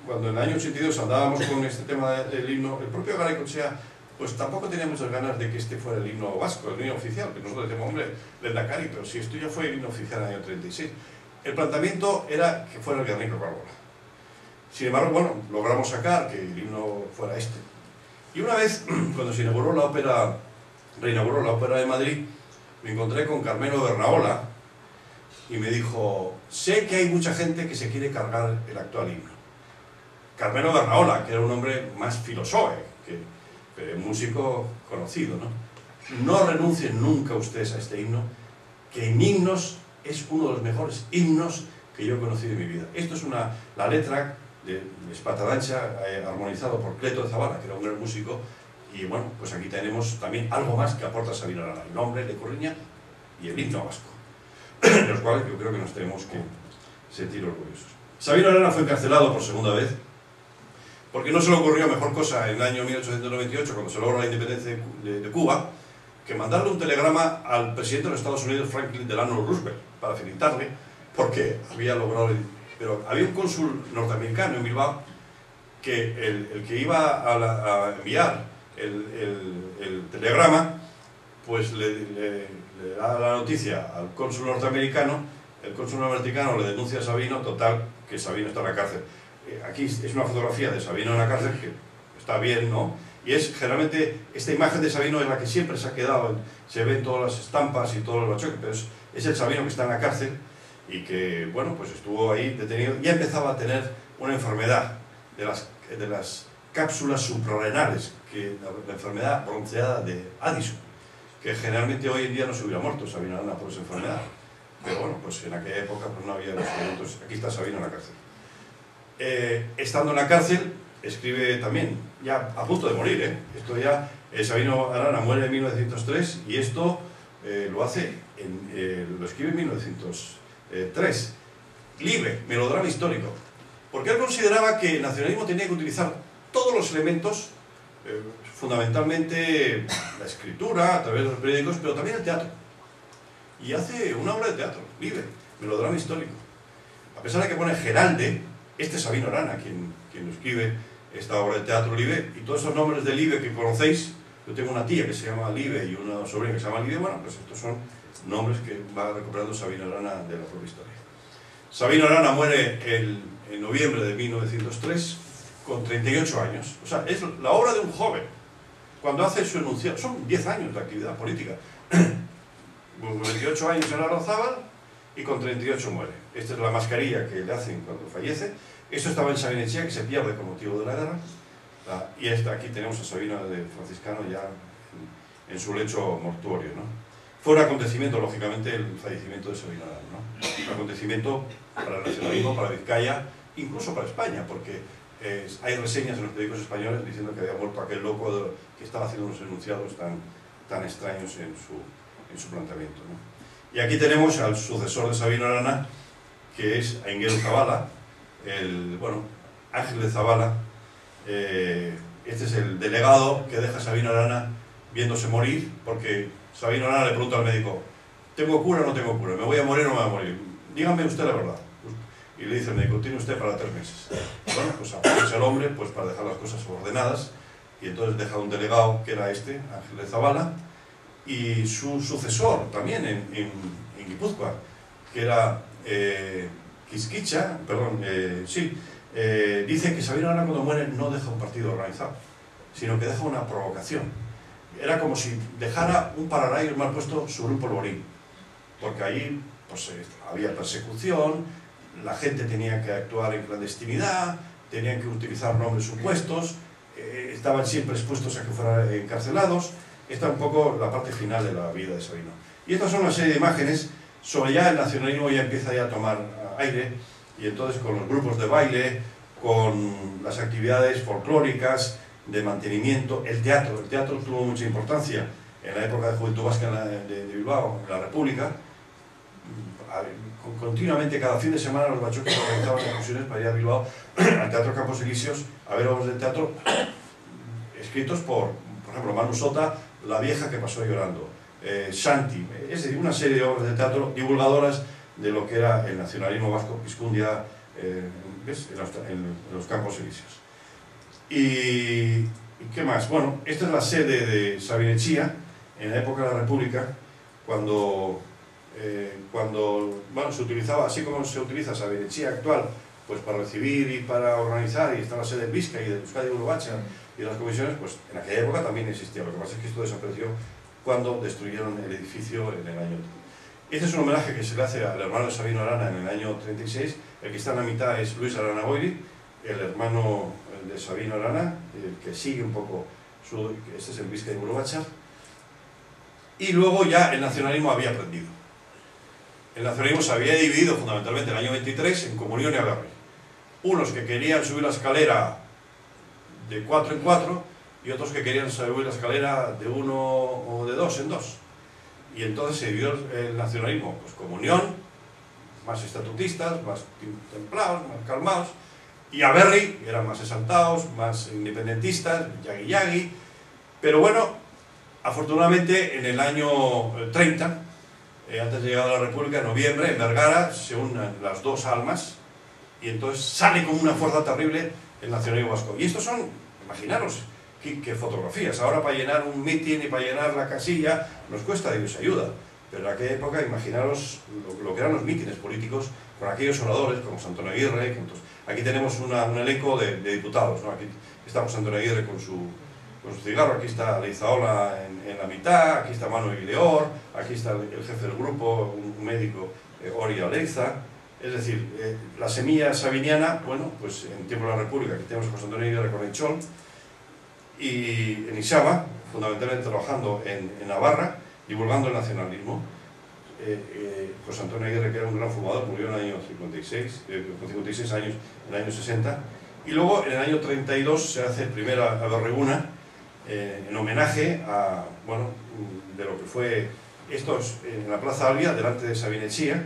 en el año 82 andábamos con este tema del himno, el propio Garaycochea pues tampoco tenía muchas ganas de que este fuera el himno vasco, el himno oficial, que nosotros decimos, hombre, Lehendakari, pero si esto ya fue el himno oficial en el año 36. El planteamiento era que fuera el Guernica Barbola. Sin embargo, bueno, logramos sacar que el himno fuera este. Y una vez, cuando se inauguró reinauguró la Ópera de Madrid, me encontré con Carmelo Bernaola y me dijo, sé que hay mucha gente que se quiere cargar el actual himno. Carmelo Bernaola, que era un hombre más filosófico, músico conocido, ¿no? No renuncien nunca ustedes a este himno, que en himnos es uno de los mejores himnos que yo he conocido en mi vida. Esto es la letra de Espatadancha, armonizado por Cleto de Zabala, que era un gran músico. Y bueno, pues aquí tenemos también algo más que aporta Sabino Arana, el nombre de Corriña y el himno vasco, de los cuales yo creo que nos tenemos que sentir orgullosos. Sabino Arana fue encarcelado por segunda vez, porque no se le ocurrió mejor cosa en el año 1898, cuando se logra la independencia de Cuba, que mandarle un telegrama al presidente de los Estados Unidos, Franklin Delano Roosevelt, para felicitarle, porque había logrado... Pero había un cónsul norteamericano en Bilbao, que el que iba a enviar el telegrama, pues le da la noticia al cónsul norteamericano, el cónsul norteamericano le denuncia a Sabino, total, que Sabino está en la cárcel. Aquí es una fotografía de Sabino en la cárcel, que está bien, ¿no? Y es generalmente, esta imagen de Sabino es la que siempre se ha quedado, se ven todas las estampas y todos los bachoques, pero es el Sabino que está en la cárcel y que, bueno, pues estuvo ahí detenido. Ya empezaba a tener una enfermedad de las cápsulas suprarrenales, la enfermedad bronceada de Addison, que generalmente hoy en día no se hubiera muerto Sabino Arana por esa enfermedad. Pero bueno, pues en aquella época pues no había los productos. Aquí está Sabino en la cárcel. Estando en la cárcel, escribe también, ya a punto de morir, esto ya, Sabino Arana muere en 1903 y esto lo escribe en 1903. Libre, melodrama histórico, porque él consideraba que el nacionalismo tenía que utilizar todos los elementos, fundamentalmente la escritura, a través de los periódicos, pero también el teatro. Y hace una obra de teatro, Libre, melodrama histórico. A pesar de que pone Geralde, este es Sabino Arana quien escribe esta obra de teatro, Libre, y todos esos nombres de Libre que conocéis, yo tengo una tía que se llama Libre y una sobrina que se llama Libre, bueno, pues estos son nombres que va recuperando Sabino Arana de la propia historia. Sabino Arana muere en noviembre de 1903 con 38 años, o sea, es la obra de un joven. Cuando hace su enunciado, son 10 años de actividad política, con 28 años en Larrazábal y con 38 muere. Esta es la mascarilla que le hacen cuando fallece. Esto estaba en Sabinechea, que se pierde con motivo de la guerra. Y aquí tenemos a Sabino de franciscano ya en su lecho mortuorio, ¿no? Fue un acontecimiento, lógicamente, el fallecimiento de Sabino Arana, ¿no? Un acontecimiento para el nacionalismo, para Vizcaya, incluso para España, porque hay reseñas en los periódicos españoles diciendo que había muerto aquel loco que estaba haciendo unos enunciados tan extraños en su planteamiento, ¿no? Y aquí tenemos al sucesor de Sabino Arana, que es Aingeru Zabala, Ángel de Zabala. Este es el delegado que deja a Sabino Arana viéndose morir, porque Sabino Arana le pregunta al médico: ¿tengo cura o no tengo cura? ¿Me voy a morir o no me voy a morir? Dígame usted la verdad. Y le dice el médico: tiene usted para 3 meses. Bueno, pues aprovecha el hombre pues para dejar las cosas ordenadas, y entonces deja un delegado que era este, Ángel de Zabala, y su sucesor también en Guipúzcoa, que era Quisquicha, dice que Sabino Arana cuando muere no deja un partido organizado, sino que deja una provocación. Era como si dejara un pararrayos mal puesto sobre un polvorín, porque ahí pues, había persecución, la gente tenía que actuar en clandestinidad, tenían que utilizar nombres supuestos, estaban siempre expuestos a que fueran encarcelados. Esta es un poco la parte final de la vida de Sabino. Y estas son una serie de imágenes sobre ya el nacionalismo ya empieza ya a tomar aire, y entonces con los grupos de baile, con las actividades folclóricas, de mantenimiento, el teatro tuvo mucha importancia en la época de Juventud Vasca de Bilbao, en la República. Continuamente, cada fin de semana, los bachoques organizaban excursiones para ir a Bilbao, al Teatro Campos Elíseos, a ver obras de teatro escritos por ejemplo, Manu Sota, La vieja que pasó llorando, Santi, es decir, una serie de obras de teatro divulgadoras de lo que era el nacionalismo vasco, Pizkundia, en los Campos Elíseos. ¿Y qué más? Bueno, esta es la sede de Sabinechea, en la época de la República, cuando se utilizaba, así como se utiliza Sabinechea actual, pues para recibir y para organizar, y está la sede de Vizcaya y de Euskadi Urubacha y las comisiones, pues en aquella época también existía. Lo que pasa es que esto desapareció cuando destruyeron el edificio en el año. Este es un homenaje que se le hace al hermano de Sabino Arana en el año 36. El que está en la mitad es Luis Arana Boiri, el hermano de Sabino Arana, el que sigue un poco este es el Vizcaya y Urubacha. Y luego ya el nacionalismo había aprendido. El nacionalismo se había dividido fundamentalmente en el año 23 en Comunión y Agarre. unos que querían subir la escalera de 4 en 4 y otros que querían subir la escalera de 1 o de 2 en 2. Y entonces se vio el nacionalismo pues como unión, más estatutistas, más templados, más calmados, y a Berri eran más exaltados, más independentistas, yagui-yagui. Pero bueno, afortunadamente en el año 30, antes de llegar a la República, en noviembre, en Vergara, se unen las dos almas y entonces sale como una fuerza terrible el nacionalismo vasco. Y estos son, imaginaros, qué fotografías. Ahora para llenar un mitin y para llenar la casilla nos cuesta Dios ayuda. Pero en aquella época, imaginaros lo que eran los mítines políticos con aquellos oradores como Antonio Aguirre. Aquí tenemos un elenco de diputados, ¿no? Aquí está Antonio Aguirre con su cigarro, aquí está Leizaola en la mitad, aquí está Manuel Guileor, aquí está el jefe del grupo, un médico, Ori Aleiza. Es decir, la semilla sabiniana, bueno, pues en tiempo de la República, aquí tenemos a José Antonio Aguirre con Echol, y en Isaba, fundamentalmente trabajando en Navarra, divulgando el nacionalismo. José Antonio Aguirre, que era un gran fumador, murió en el año 56, con 56 años, en el año 60, y luego en el año 32 se hace el primer Aberreguna, en homenaje a, bueno, de lo que fue estos en la Plaza Albia, delante de Sabinetxía.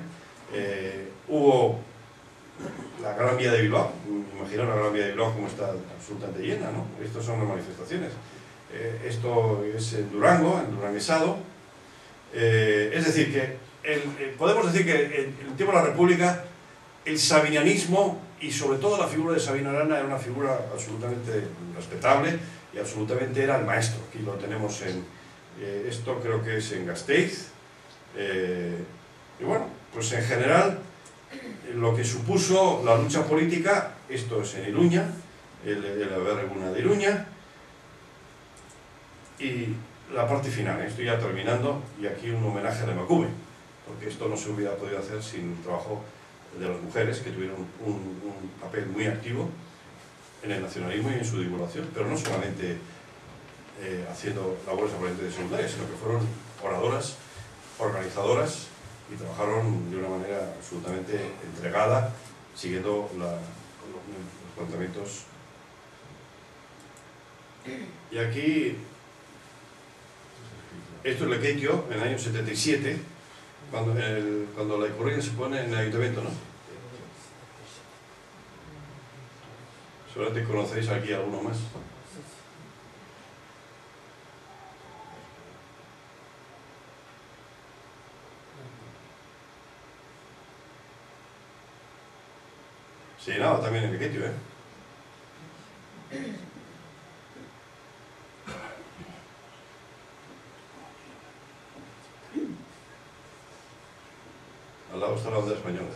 Hubo la Gran Vía de Bilbao, imaginaos la Gran Vía de Bilbao como está absolutamente llena, ¿no? Estas son las manifestaciones. Esto es en Durango, en Duranguesado. Es decir, que podemos decir que en el tiempo de la República el sabinianismo y sobre todo la figura de Sabino Arana era una figura absolutamente respetable y absolutamente era el maestro. Aquí lo tenemos esto creo que es en Gasteiz. Y bueno, pues en general lo que supuso la lucha política, esto es en Iruña, el Aberreguna de Iruña, y la parte final, estoy ya terminando, y aquí un homenaje a Lemacube, porque esto no se hubiera podido hacer sin el trabajo de las mujeres, que tuvieron un papel muy activo en el nacionalismo y en su divulgación, pero no solamente haciendo labores aparentemente secundarias, sino que fueron oradoras, organizadoras, y trabajaron de una manera absolutamente entregada, siguiendo los planteamientos. Y aquí, esto es Lequeitio, en el año 77, cuando la Ikurriña se pone en el ayuntamiento, ¿no? Seguramente conocéis aquí alguno más. Se llenaba también en Lequeitio, ¿eh? Al lado está la Onda Española.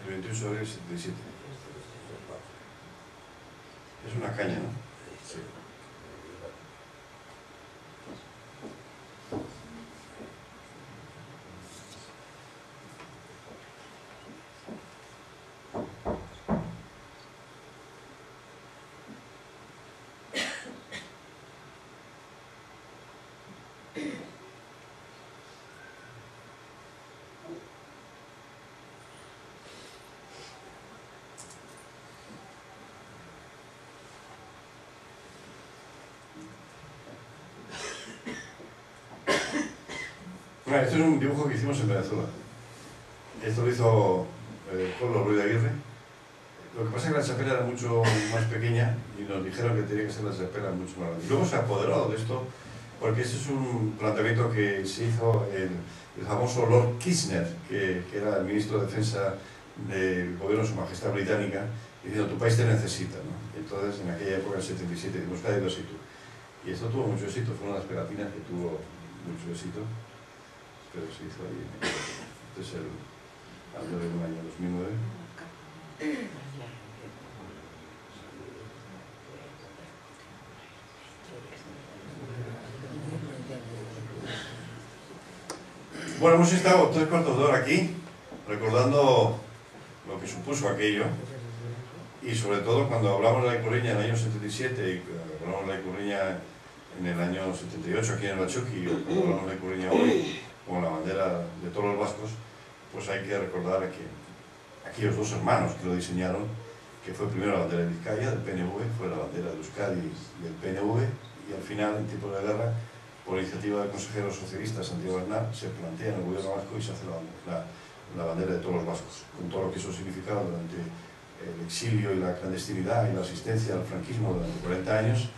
El 21 de abril del 77. Es una caña, ¿no? Sí. Bueno, esto es un dibujo que hicimos en Venezuela. Esto lo hizo Pablo Ruiz de Aguirre. Lo que pasa es que la chapela era mucho más pequeña y nos dijeron que tenía que ser la chapela mucho más grande. Y luego se ha apoderado de esto porque ese es un planteamiento que se hizo el famoso Lord Kirchner, que era el ministro de Defensa del gobierno de Su Majestad Británica, diciendo: tu país te necesita, ¿no? Entonces, en aquella época, en el 77, dimos cada éxito. Y esto tuvo mucho éxito, fue una de las pegatinas que tuvo mucho éxito. pero se hizo ahí. Este es el año del año 2009. Bueno, hemos estado 3/4 de hora aquí, recordando lo que supuso aquello, y sobre todo cuando hablamos de la Ikurriña en el año 77 y hablamos de la Ikurriña en el año 78 aquí en el Batzoki, y cuando hablamos de la Ikurriña hoy como la bandera de todos los vascos, pues hay que recordar a aquellos dos hermanos que lo diseñaron, que fue primero la bandera de Vizcaya, del PNV, fue la bandera de Euskadi y el PNV, y al final, en tiempos de guerra, por iniciativa del consejero socialista Santiago Bernal, se plantea en el gobierno vasco y se hace la bandera de todos los vascos, con todo lo que eso significaba durante el exilio y la clandestinidad y la asistencia al franquismo durante 40 años,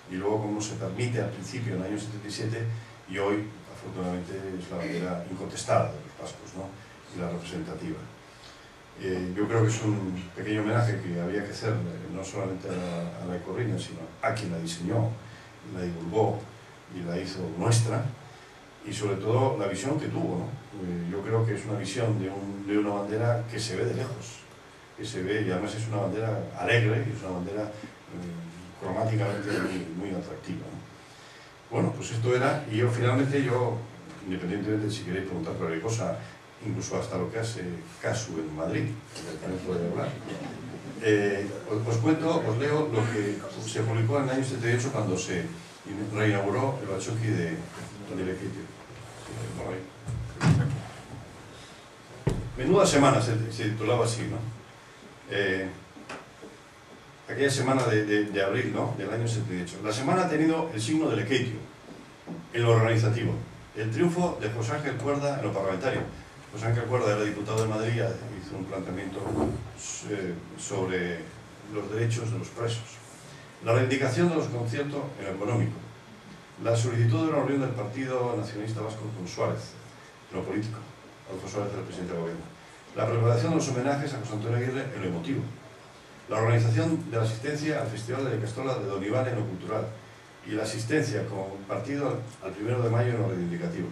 y luego como se permite al principio en el año 77, y hoy afortunadamente es la bandera incontestada de los vascos, ¿no? Y la representativa. Yo creo que es un pequeño homenaje que había que hacer no solamente a la Ikurriña, sino a quien la diseñó, la divulgó y la hizo nuestra, y sobre todo la visión que tuvo, ¿no? Yo creo que es una visión de una bandera que se ve de lejos, que se ve, y además es una bandera alegre, y es una bandera cromáticamente muy atractiva, ¿no? Bueno, pues esto era, y yo finalmente, independientemente de si queréis preguntar cualquier cosa, incluso hasta lo que hace Casu en Madrid, que también puede hablar, os cuento, os leo lo que se publicó en el año 78 cuando se reinauguró el Batzoki de Lekeitio. Menuda semana se titulaba así, ¿no? Aquella semana de abril, ¿no? Del año 78. La semana ha tenido el signo de Lekeitio en lo organizativo, el triunfo de José Ángel Cuerda en lo parlamentario. José Ángel Cuerda era diputado de Madrid, hizo un planteamiento sobre los derechos de los presos, la reivindicación de los conciertos en lo económico, la solicitud de una reunión del Partido Nacionalista Vasco con Suárez, en lo político, Adolfo Suárez era el presidente del gobierno, la preparación de los homenajes a José Antonio Aguirre en lo emotivo, la organización de la asistencia al Festival de la Castola de Don Iván en lo cultural y la asistencia como partido al 1 de mayo en lo reivindicativo.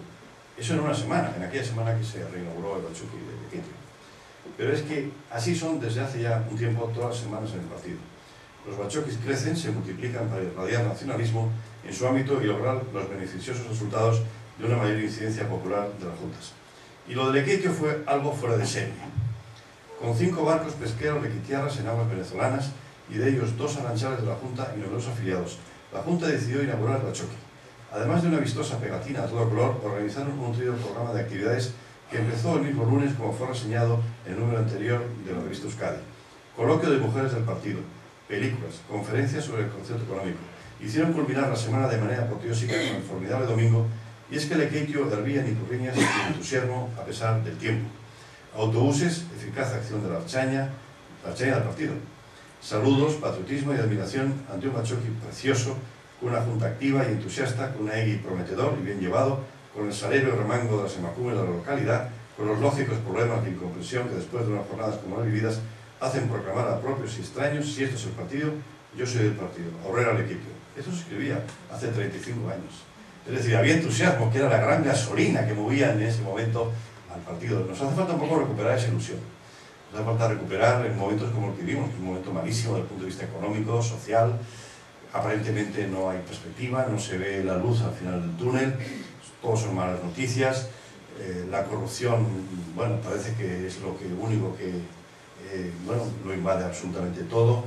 Eso en una semana, en aquella semana que se reinauguró el Batzoki de Lekeitio. Pero es que así son desde hace ya un tiempo todas las semanas en el partido. Los Batzokis crecen, se multiplican para irradiar nacionalismo en su ámbito y lograr los beneficiosos resultados de una mayor incidencia popular de las juntas. Y lo de Lekeitio fue algo fuera de serie. Con 5 barcos pesqueros lequitiarras en aguas venezolanas y de ellos 2 aranchales de la Junta y numerosos afiliados, la Junta decidió inaugurar el Batzoki. Además de una vistosa pegatina a todo color, organizaron un nutrido programa de actividades que empezó el mismo lunes, como fue reseñado en el número anterior de la revista Euskadi. Coloquio de mujeres del partido, películas, conferencias sobre el concierto económico. Hicieron culminar la semana de manera apoteósica con el formidable domingo, y es que Lekeitio hervía en Ikurriñas y entusiasmo a pesar del tiempo. Autobuses, eficaz acción de la Archaña del partido. Saludos, patriotismo y admiración ante un Batzoki precioso, con una junta activa y entusiasta, con un EGI prometedor y bien llevado, con el salero y remango de las emacumes de la localidad, con los lógicos problemas de incomprensión que después de unas jornadas como las vividas hacen proclamar a propios y extraños: si esto es el partido, yo soy del partido. Aurrera Lekeitio. Eso se escribía hace 35 años. Es decir, había entusiasmo, que era la gran gasolina que movía en ese momento al partido. Nos hace falta un poco recuperar esa ilusión. Nos hace falta recuperar en momentos como el que vivimos, que es un momento malísimo desde el punto de vista económico, social. Aparentemente no hay perspectiva, no se ve la luz al final del túnel, todos son malas noticias. La corrupción, bueno, parece que es lo único que lo invade absolutamente todo.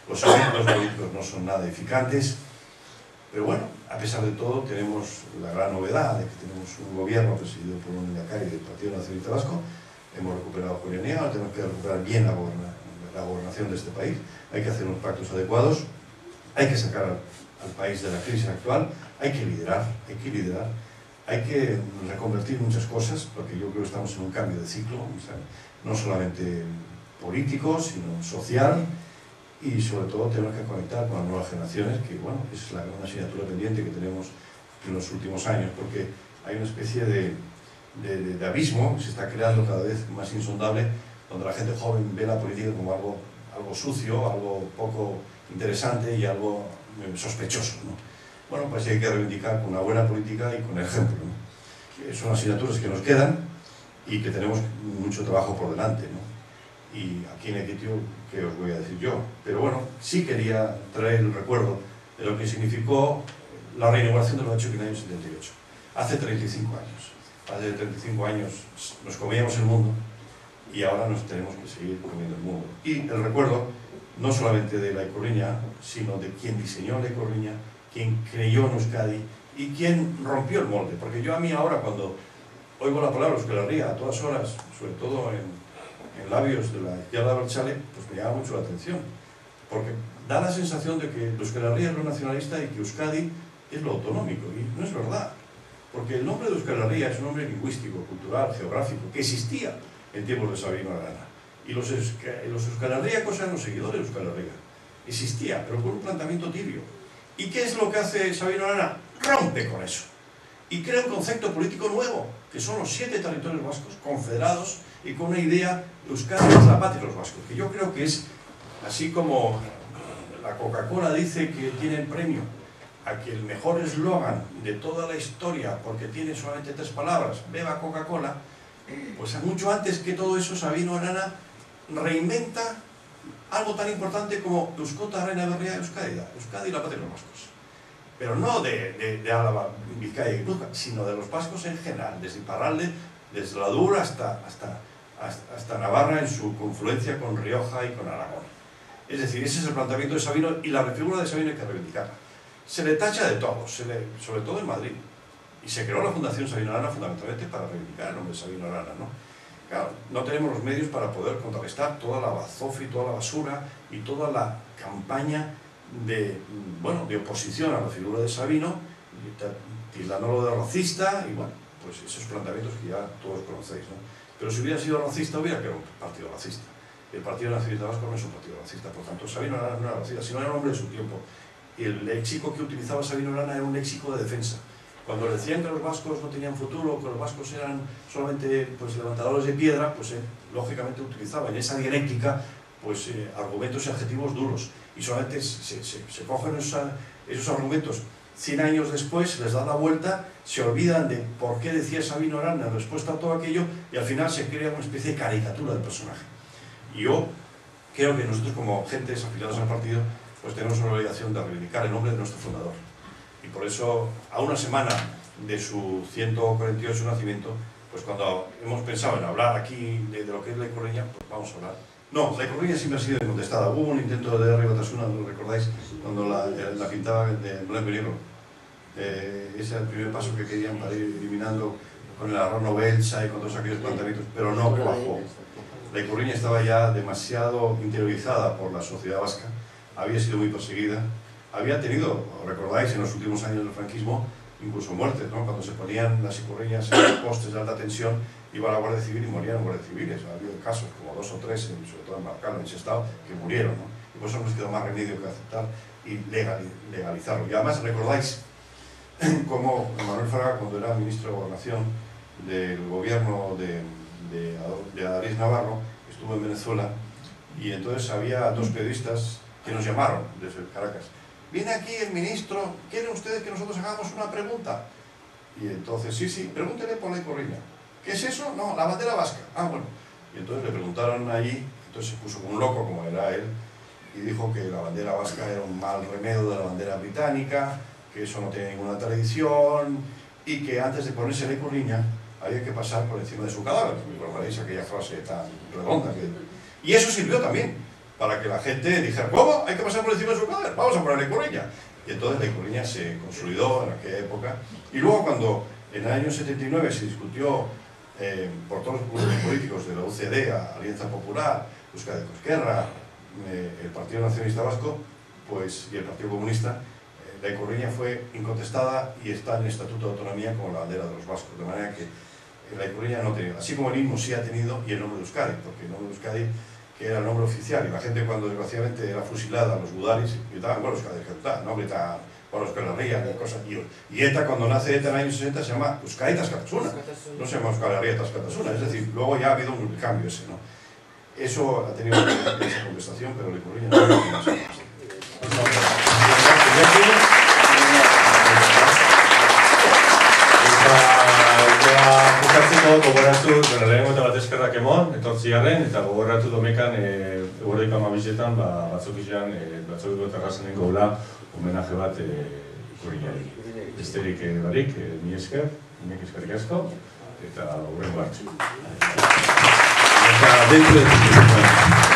Los eventos políticos no son nada edificantes. Pero bueno, a pesar de todo, tenemos la gran novedad de que tenemos un gobierno presidido por un lehendakari del Partido Nacionalista Vasco. Hemos recuperado Julián, ahora tenemos que recuperar bien la gobernación de este país. Hay que hacer unos pactos adecuados, hay que sacar al país de la crisis actual, hay que liderar, hay que reconvertir muchas cosas, porque yo creo que estamos en un cambio de ciclo, o sea, no solamente político, sino social. Y sobre todo tenemos que conectar con las nuevas generaciones, que bueno, es la gran asignatura pendiente que tenemos en los últimos años, porque hay una especie de abismo que se está creando cada vez más insondable, donde la gente joven ve la política como algo sucio, algo poco interesante y algo sospechoso, ¿no? Bueno, pues hay que reivindicar con una buena política y con ejemplo, ¿no? son asignaturas que nos quedan y que tenemos mucho trabajo por delante, ¿no? Y aquí en Equitio, ¿qué os voy a decir yo? Pero bueno, sí quería traer el recuerdo de lo que significó la reinauguración del Batxoki en el año 78, hace 35 años. Hace 35 años nos comíamos el mundo y ahora nos tenemos que seguir comiendo el mundo. Y el recuerdo, no solamente de la Ikurriña, sino de quien diseñó la Ikurriña, quien creyó en Euskadi y quien rompió el molde. Porque yo a mí ahora, cuando oigo la palabra Euskal Herria a todas horas, sobre todo en labios de la izquierda abertzale, pues me llama mucho la atención. Porque da la sensación de que Euskal Herria es lo nacionalista y que Euskadi es lo autonómico. Y no es verdad. Porque el nombre de Euskal Herria es un nombre lingüístico, cultural, geográfico, que existía en tiempos de Sabino Arana. Y los Euskal Herriacos eran los seguidores de Euskal Herria. Existía, pero con un planteamiento tibio. ¿Y qué es lo que hace Sabino Arana? Rompe con eso. Y crea un concepto político nuevo, que son los 7 territorios vascos, confederados, y con una idea, Euskadi es la patria de los vascos, que yo creo que es, así como la Coca-Cola dice que tiene el premio a que el mejor eslogan de toda la historia, porque tiene solamente 3 palabras, beba Coca-Cola, pues mucho antes que todo eso, Sabino Arana reinventa algo tan importante como Euskota Reina Berria Euskadi, Euskadi la patria de los vascos. Pero no de Álava, Vizcaya y Guipúzcoa, sino de los vascos en general, desde Iparralde, desde la Dura hasta Navarra en su confluencia con Rioja y con Aragón. Es decir, ese es el planteamiento de Sabino y la figura de Sabino hay que reivindicarla. Se le tacha de todo, sobre todo en Madrid. Y se creó la Fundación Sabino Arana fundamentalmente para reivindicar el nombre de Sabino Arana, ¿no? Claro, no tenemos los medios para poder contrarrestar toda la bazofia, toda la basura y toda la campaña de oposición a la figura de Sabino, tildándolo de racista, y bueno, pues esos planteamientos que ya todos conocéis, ¿no? Pero si hubiera sido racista, hubiera creado un partido racista. El Partido Nacionalista Vasco no es un partido racista, por tanto, Sabino Arana no era racista, sino era un hombre de su tiempo. El léxico que utilizaba Sabino Arana era un léxico de defensa. Cuando le decían que los vascos no tenían futuro, que los vascos eran solamente pues, levantadores de piedra, pues lógicamente utilizaba en esa dialéctica pues, argumentos y adjetivos duros. Y solamente se cogen esos argumentos 100 años después, les da la vuelta, se olvidan de por qué decía Sabino Arana en respuesta a todo aquello y al final se crea una especie de caricatura del personaje. Y yo creo que nosotros como gentes afiliados al partido pues tenemos una obligación de reivindicar el nombre de nuestro fundador. Y por eso, a una semana de su 148 nacimiento, pues cuando hemos pensado en hablar aquí de lo que es la Ikurriña, pues vamos a hablar. No, la Ikurriña siempre ha sido incontestada. Hubo un intento de Herri Batasuna, ¿lo recordáis? Cuando la pintaba de blanco y negro. Ese era el primer paso que querían para ir eliminando con el Arrano Belcha y con todos aquellos planteamientos, pero no cuajó. La Ikurriña estaba ya demasiado interiorizada por la sociedad vasca, había sido muy perseguida, había tenido, recordáis, en los últimos años del franquismo, incluso muertes, ¿no? Cuando se ponían las Ikurriñas en los postes de alta tensión, iba la Guardia Civil y morían guardias civiles. Ha habido casos, como 2 o 3, sobre todo en Marcano, en Sestao, que murieron, ¿no? Y por eso nos quedó más remedio que aceptar y legalizarlo. Y además, recordáis cómo Manuel Fraga, cuando era ministro de Gobernación del gobierno de Adalid Navarro, estuvo en Venezuela, y entonces había 2 periodistas que nos llamaron desde Caracas. Viene aquí el ministro, ¿quieren ustedes que nosotros hagamos una pregunta? Y entonces, sí, pregúntele por la Ikurriña. ¿Qué es eso? No, la bandera vasca. Ah, bueno. Y entonces le preguntaron allí, entonces se puso como un loco, como era él, y dijo que la bandera vasca era un mal remedio de la bandera británica, que eso no tiene ninguna tradición, y que antes de ponerse la Ikurriña había que pasar por encima de su cadáver. ¿Recordáis aquella frase tan redonda? Y eso sirvió también para que la gente dijera, ¿cómo? ¿Hay que pasar por encima de su cadáver? Vamos a poner la Ikurriña. Y entonces la Ikurriña se consolidó en aquella época. Y luego cuando en el año 79 se discutió por todos los grupos políticos de la UCD, Alianza Popular, Euskadi Ezkerra, el Partido Nacionalista Vasco pues, y el Partido Comunista, la Ikurriña fue incontestada y está en el Estatuto de Autonomía como la bandera de los vascos. De manera que la Ikurriña no tenía, así como el himno sí ha tenido, y el nombre de Euskadi, porque el nombre de Euskadi que era el nombre oficial, y la gente cuando desgraciadamente era fusilada, los gudaris, gritaban, bueno, Euskadi Ezkerra, no gritaban, bueno, Euskal Herria, ni cosas. Y ETA, cuando nace ETA en el año 60, se llama Euskadi Askatasuna, no se llama Euskal Herria Askatasuna, es decir, luego ya ha habido un cambio ese, ¿no? Eso ha tenido esa contestación, pero la Ikurriña no ha tenido esa contestación. gogoratu, lehenengo eta bat eskerrak emon, etortziaren, eta gogoratu domekan eguerdeiko amabizetan, batzokizan, batzokiko terrazanen gola, homenaje bat ikurriari. Besterik barik, mi esker, nik eskerrik asko, eta horrengo hartzu. Eta deitu